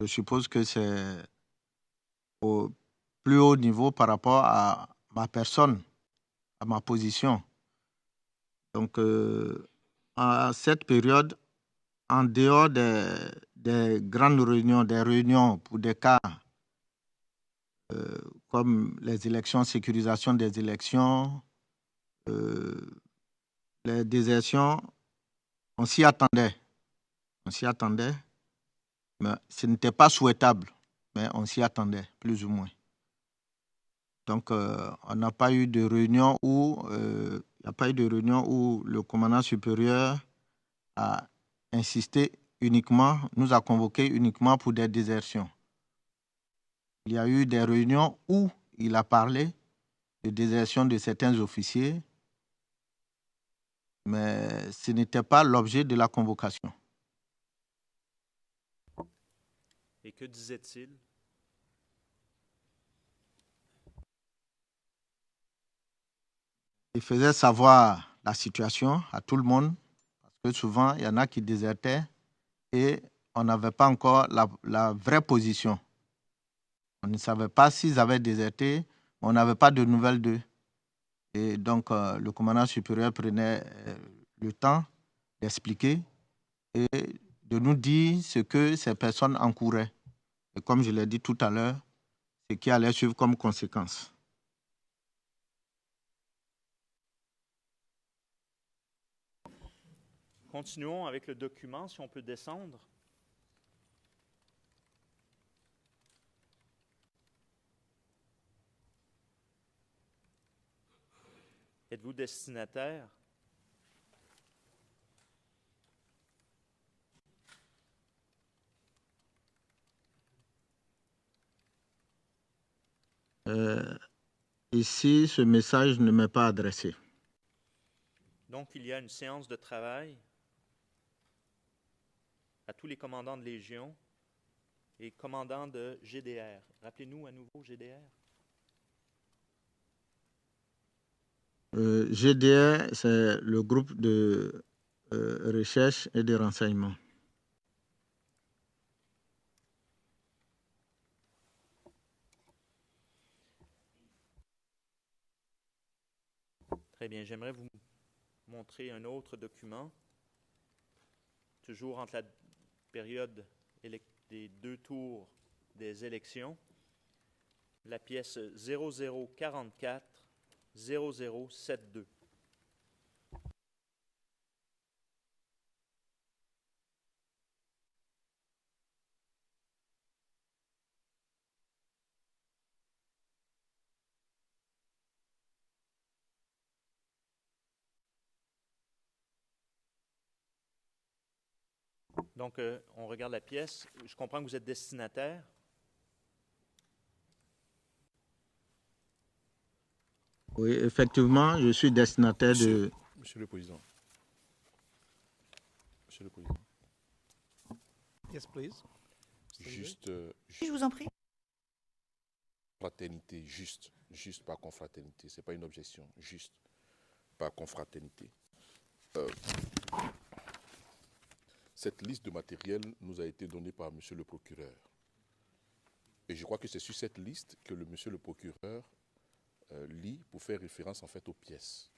je suppose que c'est au plus haut niveau par rapport à ma personne, à ma position. Donc, à cette période, en dehors des grandes réunions, des réunions pour des cas comme les élections, sécurisation des élections, les désertions, on s'y attendait. On s'y attendait, mais ce n'était pas souhaitable, mais on s'y attendait, plus ou moins. Donc, on n'a pas eu de réunion où le commandant supérieur a insisté uniquement, nous a convoqués uniquement pour des désertions. Il y a eu des réunions où il a parlé de désertion de certains officiers, mais ce n'était pas l'objet de la convocation. Et que disait-il? Il faisait savoir la situation à tout le monde, parce que souvent, il y en a qui désertaient et on n'avait pas encore la vraie position. On ne savait pas s'ils avaient déserté, mais on n'avait pas de nouvelles d'eux. Et donc, le commandant supérieur prenait le temps d'expliquer et de nous dire ce que ces personnes encouraient. Et comme je l'ai dit tout à l'heure, ce qui allait suivre comme conséquence. Continuons avec le document, si on peut descendre. Êtes-vous destinataire? Ici, ce message ne m'est pas adressé. Donc, il y a une séance de travail à tous les commandants de Légion et commandants de GDR. Rappelez-nous à nouveau GDR. GDR, c'est le groupe de recherche et de renseignement. Très bien, j'aimerais vous montrer un autre document, toujours entre la période des 2 tours des élections, la pièce 0044 0072. Donc, on regarde la pièce. Je comprends que vous êtes destinataire. Oui, effectivement, je suis destinataire de... Monsieur le Président. Monsieur le Président. Yes, please. Juste, Je vous en prie. fraternité, juste par confraternité. Ce n'est pas une objection, juste par confraternité. Cette liste de matériel nous a été donnée par monsieur le procureur. Et je crois que c'est sur cette liste que monsieur le procureur lit pour faire référence en fait aux pièces.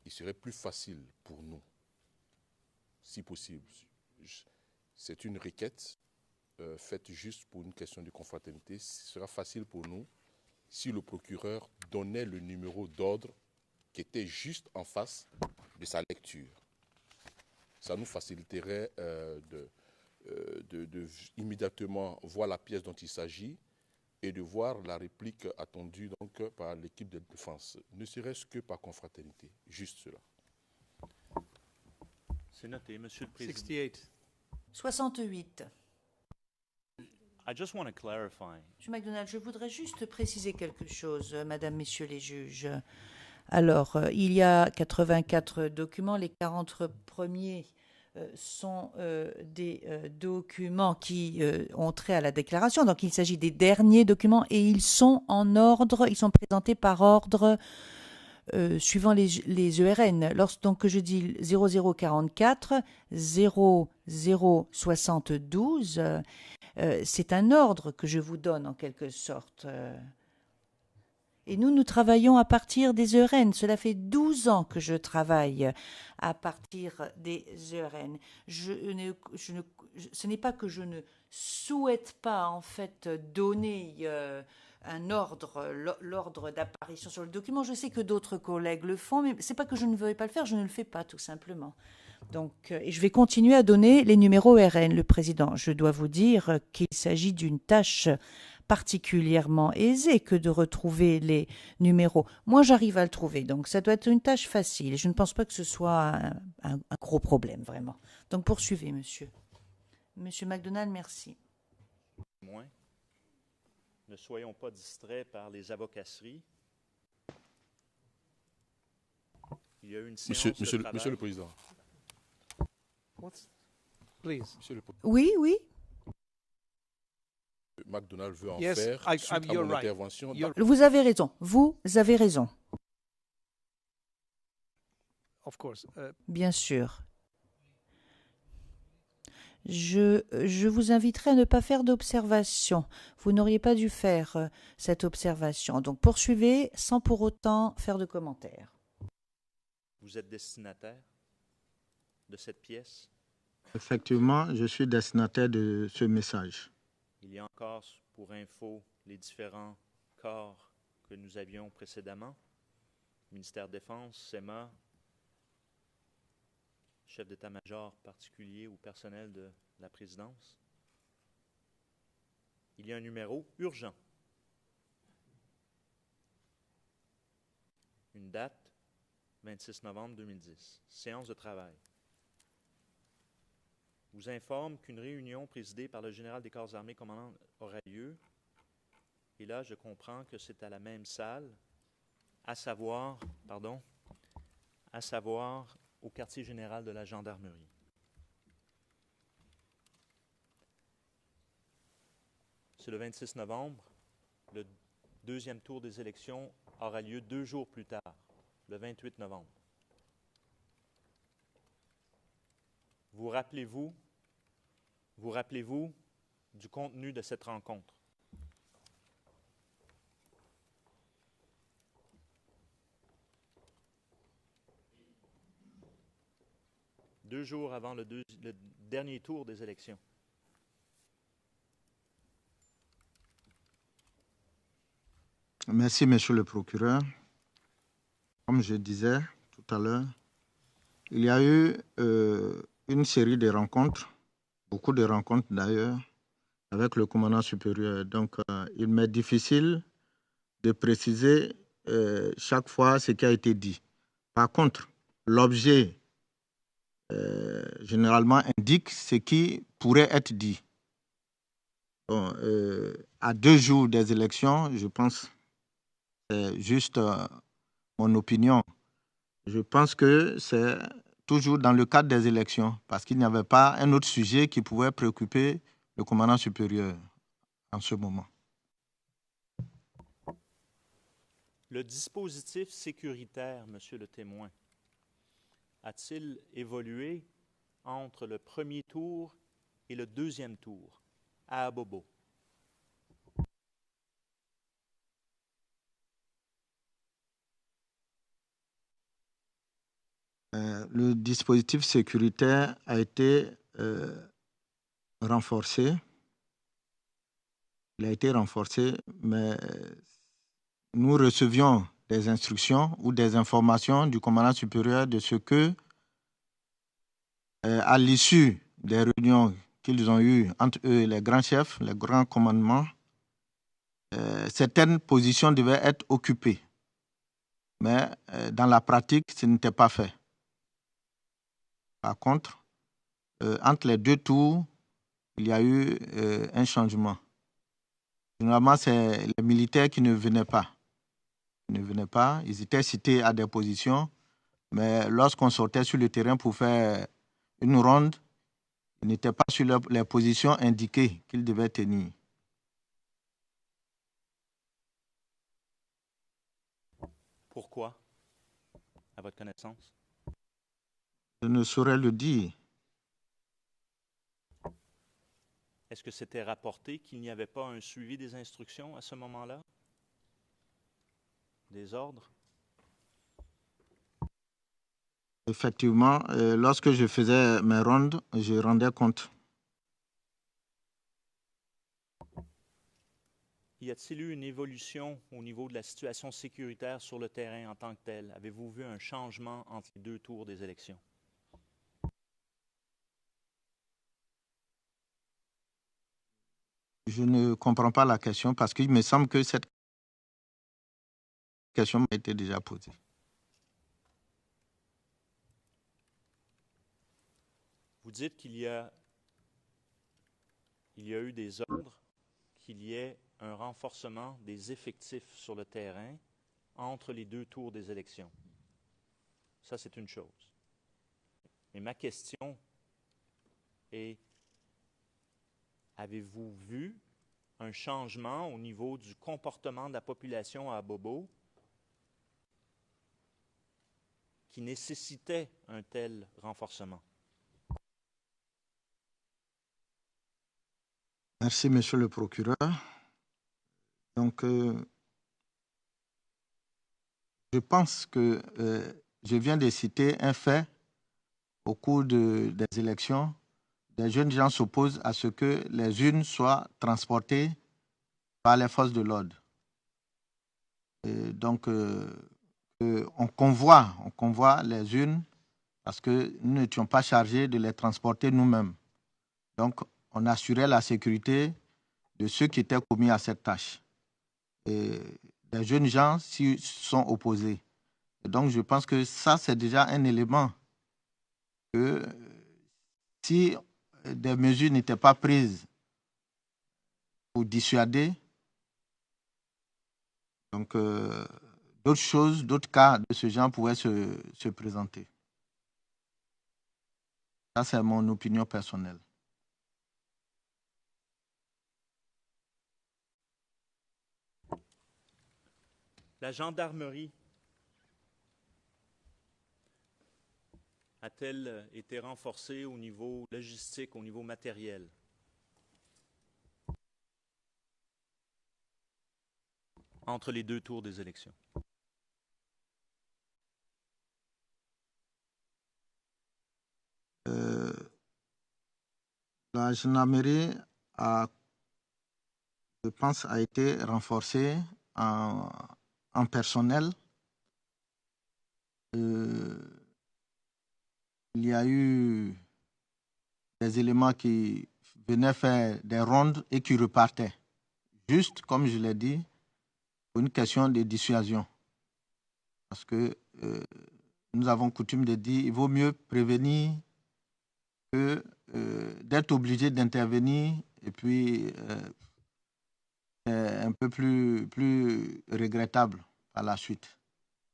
Il serait plus facile pour nous, si possible. C'est une requête faite juste pour une question de confraternité. Ce sera facile pour nous si le procureur donnait le numéro d'ordre qui était juste en face de sa lecture. Ça nous faciliterait de immédiatement voir la pièce dont il s'agit et de voir la réplique attendue donc, par l'équipe de défense, ne serait-ce que par confraternité, juste cela. C'est noté, Monsieur le Président. 68. 68. I just want to clarify. Monsieur McDonald, je voudrais juste préciser quelque chose, Madame, Messieurs les juges. Alors, il y a 84 documents. Les 40 premiers sont des documents qui ont trait à la déclaration. Donc, il s'agit des derniers documents et ils sont en ordre, ils sont présentés par ordre suivant les ERN. Donc, je dis 0044, 0072, c'est un ordre que je vous donne en quelque sorte. Et nous travaillons à partir des ERN. Cela fait 12 ans que je travaille à partir des ERN. Ce n'est pas que je ne souhaite pas en fait donner un ordre, l'ordre d'apparition sur le document. Je sais que d'autres collègues le font, mais ce n'est pas que je ne veuille pas le faire, je ne le fais pas tout simplement. Donc, et je vais continuer à donner les numéros RN, le président. Je dois vous dire qu'il s'agit d'une tâche particulièrement aisée que de retrouver les numéros. Moi, j'arrive à le trouver, donc ça doit être une tâche facile. Je ne pense pas que ce soit un gros problème, vraiment. Donc, poursuivez, monsieur. Monsieur McDonald, merci. Moins. Ne soyons pas distraits par les avocasseries. Il y a eu une séance de travail. Monsieur le Président. Please. Monsieur le Président. Oui, oui. McDonald veut en Yes, faire suite à you're mon right. intervention. Vous avez raison. Vous avez raison. of course. Bien sûr. Je vous inviterai à ne pas faire d'observation. Vous n'auriez pas dû faire cette observation. Donc poursuivez sans pour autant faire de commentaires. Vous êtes destinataire de cette pièce? Effectivement, je suis destinataire de ce message. Il y a encore pour info les différents corps que nous avions précédemment. Ministère de la Défense, SEMA, chef d'état-major particulier ou personnel de la présidence. Il y a un numéro urgent. Une date, 26 novembre 2010. Séance de travail. Vous informe qu'une réunion présidée par le général des Corps armés commandant aura lieu. Et là, je comprends que c'est à la même salle, à savoir au quartier général de la gendarmerie. C'est le 26 novembre. Le deuxième tour des élections aura lieu 2 jours plus tard, le 28 novembre. Vous rappelez-vous du contenu de cette rencontre? Deux jours avant le dernier tour des élections. Merci, monsieur le procureur. Comme je disais tout à l'heure, il y a eu une série de rencontres, beaucoup de rencontres d'ailleurs, avec le commandant supérieur. Donc, il m'est difficile de préciser chaque fois ce qui a été dit. Par contre, l'objet généralement indique ce qui pourrait être dit. Bon, à 2 jours des élections, je pense, c'est juste mon opinion. Je pense que c'est toujours dans le cadre des élections, parce qu'il n'y avait pas un autre sujet qui pouvait préoccuper le commandant supérieur en ce moment. Le dispositif sécuritaire, monsieur le témoin, a-t-il évolué entre le premier tour et le deuxième tour à Abobo? Le dispositif sécuritaire a été renforcé. Il a été renforcé, mais nous recevions des instructions ou des informations du commandant supérieur de ce que, à l'issue des réunions qu'ils ont eues entre eux et les grands chefs, les grands commandements, certaines positions devaient être occupées. Mais dans la pratique, ce n'était pas fait. Par contre, entre les 2 tours, il y a eu un changement. Généralement, c'est les militaires qui ne venaient pas. Ils étaient cités à des positions, mais lorsqu'on sortait sur le terrain pour faire une ronde, ils n'étaient pas sur les positions indiquées qu'ils devaient tenir. Pourquoi, à votre connaissance? Je ne saurais le dire. Est-ce que c'était rapporté qu'il n'y avait pas un suivi des instructions à ce moment-là? Des ordres? Effectivement, lorsque je faisais mes rondes, je rendais compte. Y a-t-il eu une évolution au niveau de la situation sécuritaire sur le terrain en tant que tel? Avez-vous vu un changement entre les 2 tours des élections? Je ne comprends pas la question parce qu'il me semble que cette question m'a été déjà posée. Vous dites qu'il y a eu des ordres, qu'il y ait un renforcement des effectifs sur le terrain entre les 2 tours des élections. Ça, c'est une chose. Mais ma question est, avez-vous vu un changement au niveau du comportement de la population à Abobo qui nécessitait un tel renforcement? Merci, Monsieur le procureur. Donc, je pense que je viens de citer un fait au cours des élections. Des jeunes gens s'opposent à ce que les urnes soient transportées par les forces de l'ordre. Donc, on convoie les urnes parce que nous n'étions pas chargés de les transporter nous-mêmes. Donc, on assurait la sécurité de ceux qui étaient commis à cette tâche. Et les jeunes gens s'y sont opposés. Et donc, je pense que ça, c'est déjà un élément que si des mesures n'étaient pas prises pour dissuader, donc d'autres choses, d'autres cas de ce genre pouvaient se présenter. Ça, c'est mon opinion personnelle. La gendarmerie a-t-elle été renforcée au niveau logistique, au niveau matériel? Entre les deux tours des élections. La gendarmerie je pense, a été renforcée en personnel. Il y a eu des éléments qui venaient faire des rondes et qui repartaient. Juste, comme je l'ai dit, pour une question de dissuasion. Parce que nous avons coutume de dire qu'il vaut mieux prévenir que d'être obligé d'intervenir et puis c'est un peu plus regrettable par la suite.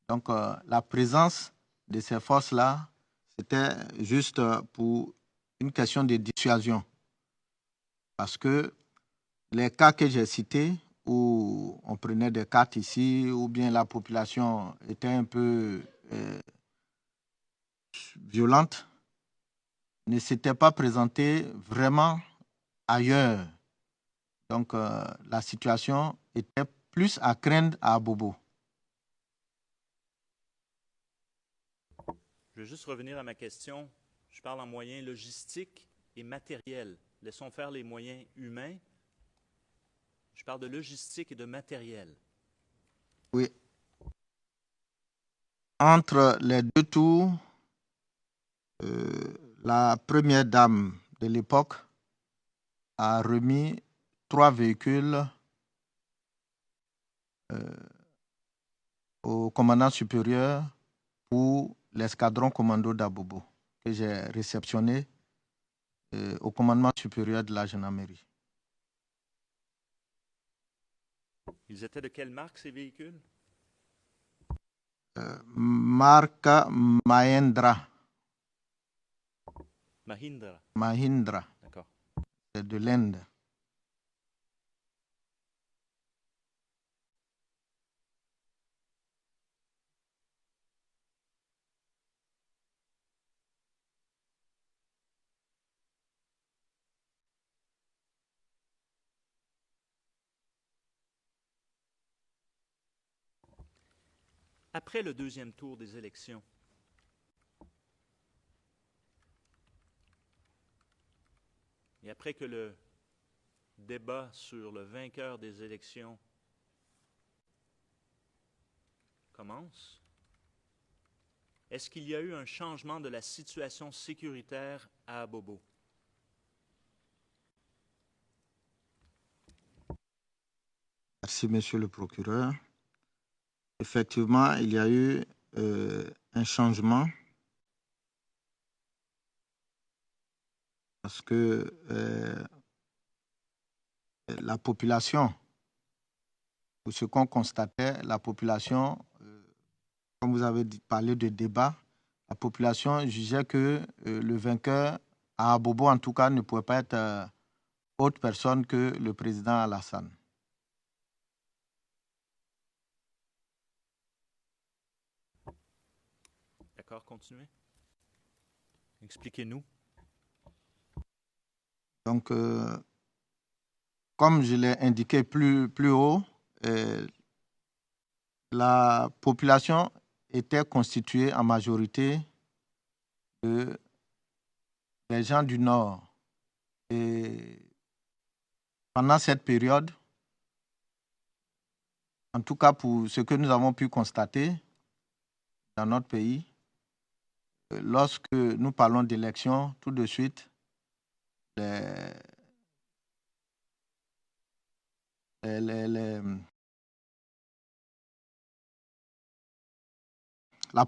Donc la présence de ces forces-là, c'était juste pour une question de dissuasion. Parce que les cas que j'ai cités, où on prenait des cartes ici, ou bien la population était un peu violente, ne s'était pas présentée vraiment ailleurs. Donc la situation était plus à craindre à Abobo. Je veux juste revenir à ma question. Je parle en moyens logistiques et matériels. Laissons faire les moyens humains. Je parle de logistique et de matériel. Oui. Entre les deux tours, la première dame de l'époque a remis 3 véhicules au commandant supérieur pour l'escadron commando d'Abobo que j'ai réceptionné au commandement supérieur de la gendarmerie. Ils étaient de quelle marque, ces véhicules? Marque Mahindra. Mahindra. Mahindra. D'accord. C'est de l'Inde. Après le deuxième tour des élections, et après que le débat sur le vainqueur des élections commence, est-ce qu'il y a eu un changement de la situation sécuritaire à Abobo? Merci, monsieur le procureur. Effectivement, il y a eu un changement parce que la population, pour ce qu'on constatait, la population, comme vous avez parlé de débat, la population jugeait que le vainqueur, à Abobo en tout cas, ne pouvait pas être autre personne que le président Alassane. encore continuer? Expliquez-nous. Donc, comme je l'ai indiqué plus haut, la population était constituée en majorité des gens du Nord. Et pendant cette période, en tout cas pour ce que nous avons pu constater dans notre pays, lorsque nous parlons d'élections, tout de suite, la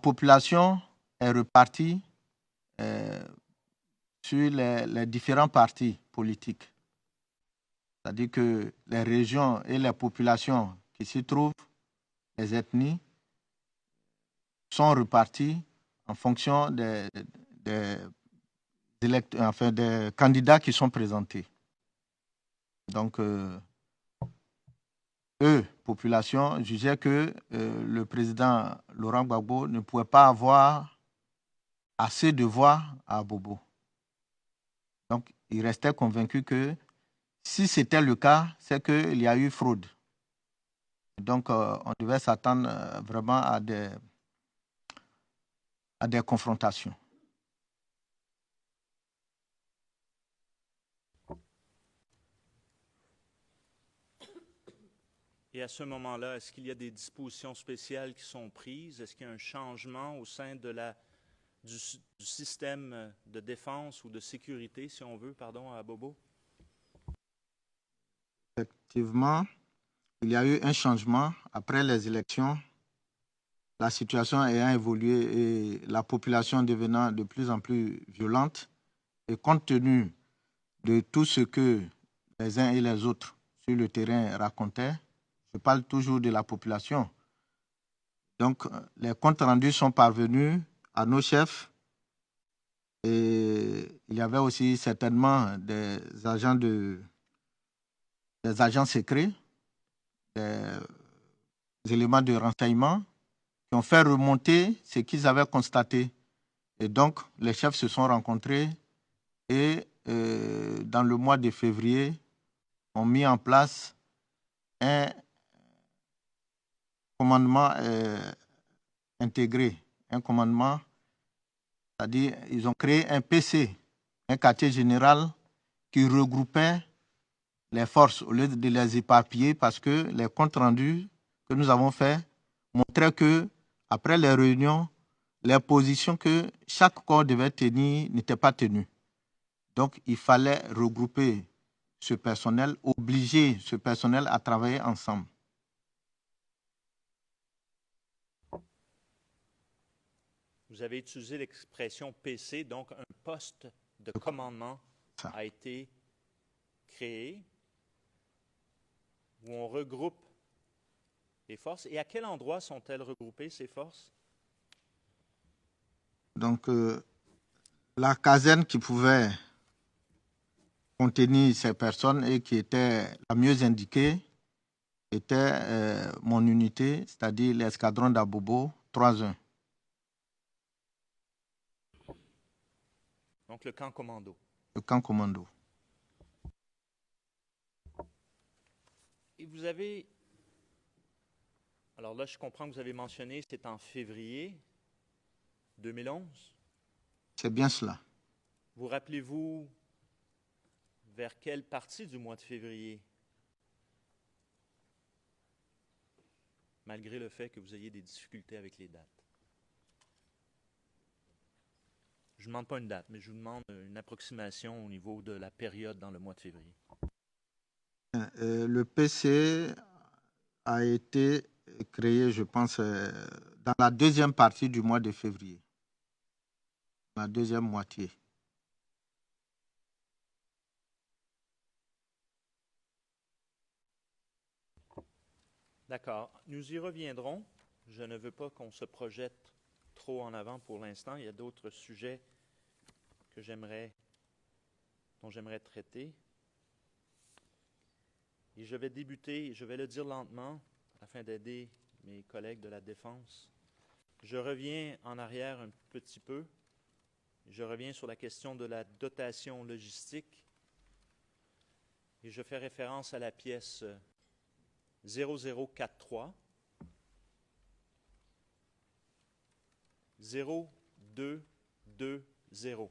population est repartie sur les différents partis politiques. C'est-à-dire que les régions et les populations qui s'y trouvent, les ethnies, sont reparties en fonction des candidats qui sont présentés. Donc, population, jugeaient que le président Laurent Gbagbo ne pouvait pas avoir assez de voix à Bobo. Donc, il restait convaincu que si c'était le cas, c'est qu'il y a eu fraude. Donc, on devait s'attendre vraiment à des confrontations. Et à ce moment-là, est-ce qu'il y a des dispositions spéciales qui sont prises? Est-ce qu'il y a un changement au sein de du système de défense ou de sécurité, si on veut, pardon, à Bobo? Effectivement, il y a eu un changement après les élections. La situation ayant évolué et la population devenant de plus en plus violente, et compte tenu de tout ce que les uns et les autres sur le terrain racontaient, je parle toujours de la population. Donc, les comptes rendus sont parvenus à nos chefs et il y avait aussi certainement des agents secrets, des éléments de renseignement qui ont fait remonter ce qu'ils avaient constaté. Et donc, les chefs se sont rencontrés et dans le mois de février, ont mis en place un commandement intégré, un commandement, c'est-à-dire ils ont créé un PC, un quartier général qui regroupait les forces au lieu de les éparpiller parce que les comptes rendus que nous avons faits montraient que après les réunions, les positions que chaque corps devait tenir n'étaient pas tenues. Donc, il fallait regrouper ce personnel, obliger ce personnel à travailler ensemble. Vous avez utilisé l'expression PC, donc un poste de commandement a été créé où on regroupe les forces. Et à quel endroit sont-elles regroupées, ces forces? Donc, la caserne qui pouvait contenir ces personnes et qui était la mieux indiquée était mon unité, c'est-à-dire l'escadron d'Abobo 3-1. Donc, le camp commando. Le camp commando. Et vous avez... Alors là, je comprends que vous avez mentionné, c'est en février 2011. C'est bien cela. Vous rappelez-vous vers quelle partie du mois de février? Malgré le fait que vous ayez des difficultés avec les dates. Je ne demande pas une date, mais je vous demande une approximation au niveau de la période dans le mois de février. Le PC a été créé, je pense, dans la deuxième partie du mois de février. La deuxième moitié. D'accord. Nous y reviendrons. Je ne veux pas qu'on se projette trop en avant pour l'instant. Il y a d'autres sujets dont j'aimerais traiter. Et je vais débuter, je vais le dire lentement, afin d'aider mes collègues de la défense Je reviens en arrière un petit peu. Je reviens sur la question de la dotation logistique. Et je fais référence à la pièce 0043, 0220.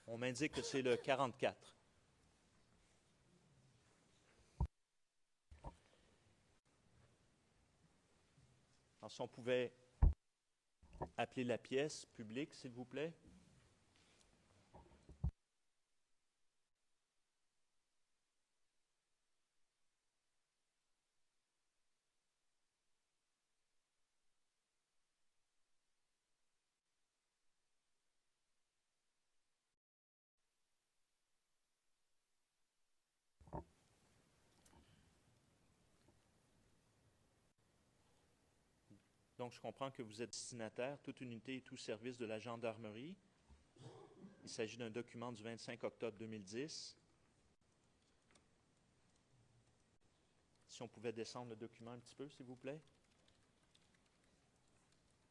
On m'indique que c'est le 44. Alors, si on pouvait appeler la pièce publique, s'il vous plaît. Donc, je comprends que vous êtes destinataire, toute unité et tout service de la gendarmerie. Il s'agit d'un document du 25 octobre 2010. Si on pouvait descendre le document un petit peu, s'il vous plaît.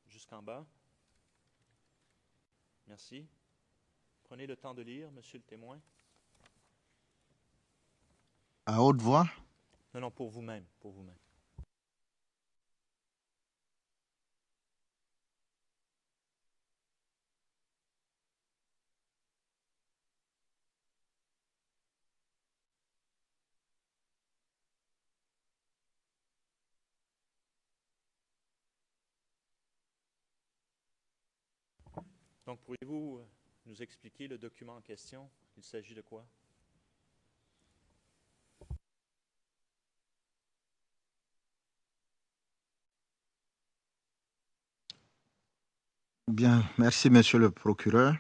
Jusqu'en bas. Merci. Prenez le temps de lire, monsieur le témoin. À haute voix. Non, pour vous-même, pour vous-même. Donc, pourriez-vous nous expliquer le document en question? Il s'agit de quoi? Bien, merci, monsieur le procureur.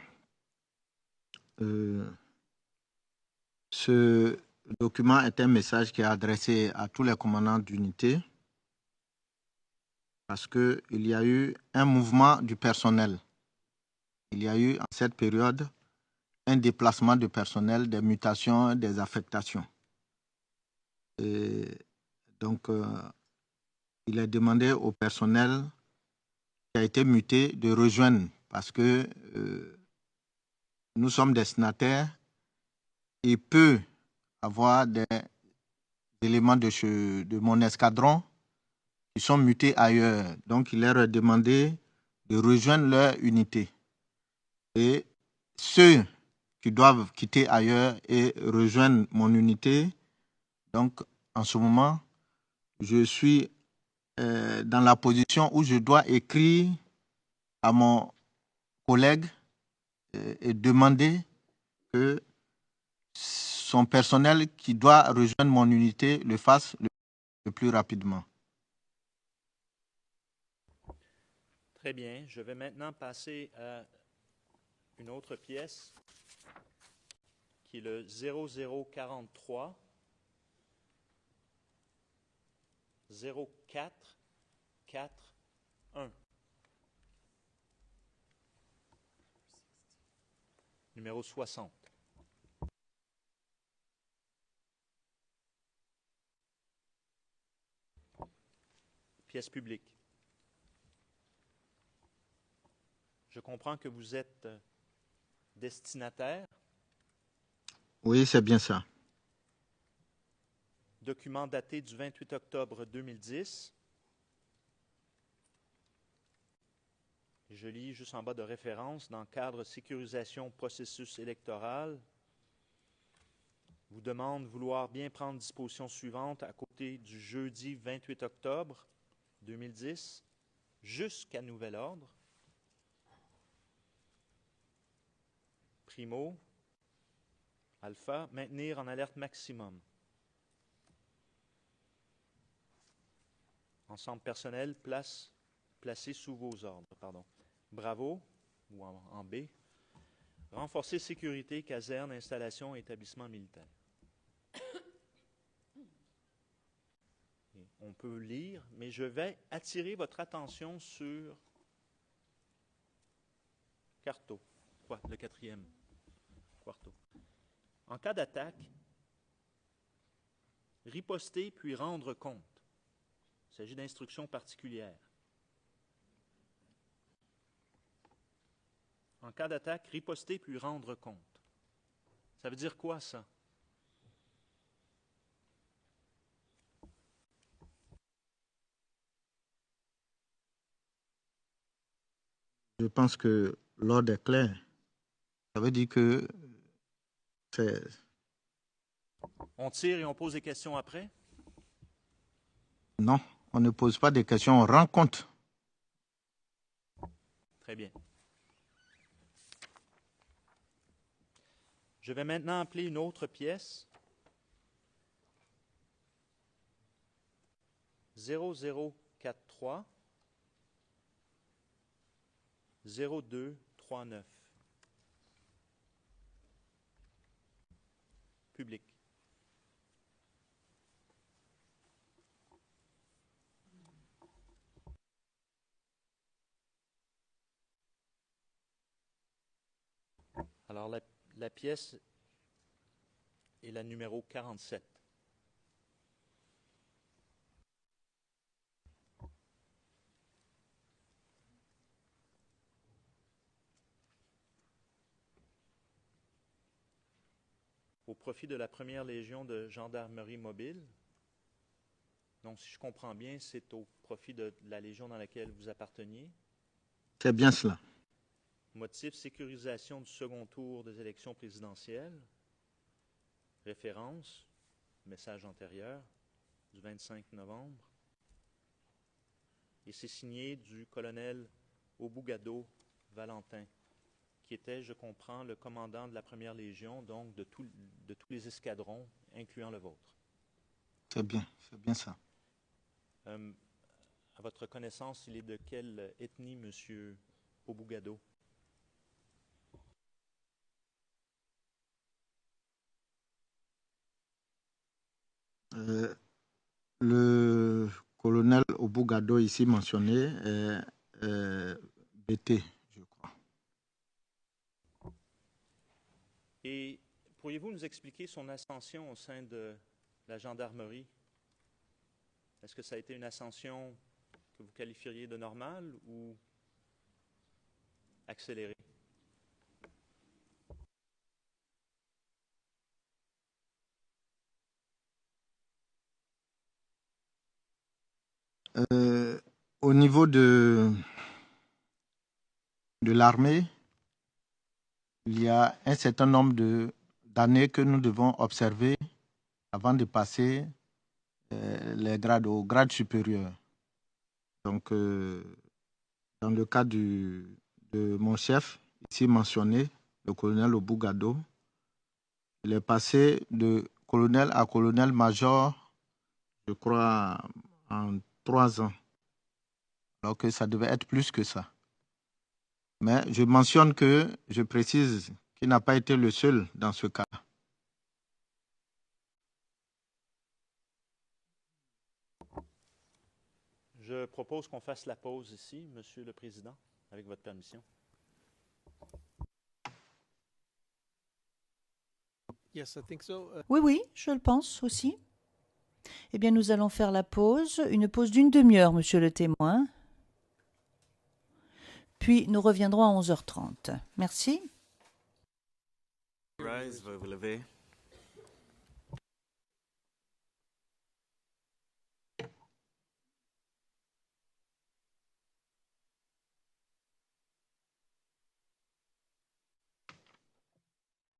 Ce document est un message qui est adressé à tous les commandants d'unité parce qu'il y a eu un mouvement du personnel. Il y a eu en cette période un déplacement de personnel, des mutations, des affectations. Et donc, il est demandé au personnel qui a été muté de rejoindre parce que nous sommes destinataires et peut avoir des éléments de mon escadron qui sont mutés ailleurs. Donc, il leur est demandé de rejoindre leur unité. Et ceux qui doivent quitter ailleurs et rejoindre mon unité, donc, en ce moment, je suis dans la position où je dois écrire à mon collègue et demander que son personnel qui doit rejoindre mon unité le fasse le plus rapidement. Très bien. Je vais maintenant passer à une autre pièce qui est le 0043 0441. Numéro 60. Pièce publique. Je comprends que vous êtes destinataire. Oui, c'est bien ça. Document daté du 28 octobre 2010. Je lis juste en bas de référence, dans le cadre sécurisation processus électoral, vous demande vouloir bien prendre disposition suivante à côté du jeudi 28 octobre 2010 jusqu'à nouvel ordre. Primo, alpha, maintenir en alerte maximum. Ensemble personnel, placé sous vos ordres. Bravo, ou en B. Renforcer sécurité, caserne, installation, établissement militaire. Et on peut lire, mais je vais attirer votre attention sur Quarto, le quatrième. Quarto. En cas d'attaque, riposter puis rendre compte. Il s'agit d'instructions particulières. En cas d'attaque, riposter puis rendre compte. Ça veut dire quoi, ça? Je pense que l'ordre est clair. Ça veut dire que c'est... On tire et on pose des questions après? Non, on ne pose pas des questions, on rend compte. Très bien. Je vais maintenant appeler une autre pièce. 0043 0239. Public. Alors, la pièce est la numéro 47. Au profit de la première Légion de gendarmerie mobile. Donc, si je comprends bien, c'est au profit de la Légion dans laquelle vous apparteniez. C'est bien cela. Motif, sécurisation du second tour des élections présidentielles. Référence, message antérieur, du 25 novembre. Et c'est signé du colonel Obougado Valentin, qui était, je comprends, le commandant de la première Légion, donc de tous les escadrons, incluant le vôtre. C'est bien ça. À votre connaissance, il est de quelle ethnie, M. Obougado? Le colonel Obougado ici mentionné est BT, je crois. Et pourriez-vous nous expliquer son ascension au sein de la gendarmerie? Est-ce que ça a été une ascension que vous qualifieriez de normale ou accélérée? Au niveau de l'armée, il y a un certain nombre d'années que nous devons observer avant de passer les grades au grade supérieur. Donc, dans le cas de mon chef, ici mentionné, le colonel Obougado, il est passé de colonel à colonel-major, je crois, en 3 ans, alors que ça devait être plus que ça. Mais je mentionne je précise qu'il n'a pas été le seul dans ce cas. Je propose qu'on fasse la pause ici, Monsieur le Président, avec votre permission. Yes, I think so. Oui, je le pense aussi. Eh bien, nous allons faire la pause, une pause d'une demi-heure, monsieur le témoin. Puis, nous reviendrons à 11h30. Merci. Rise, veuillez vous lever.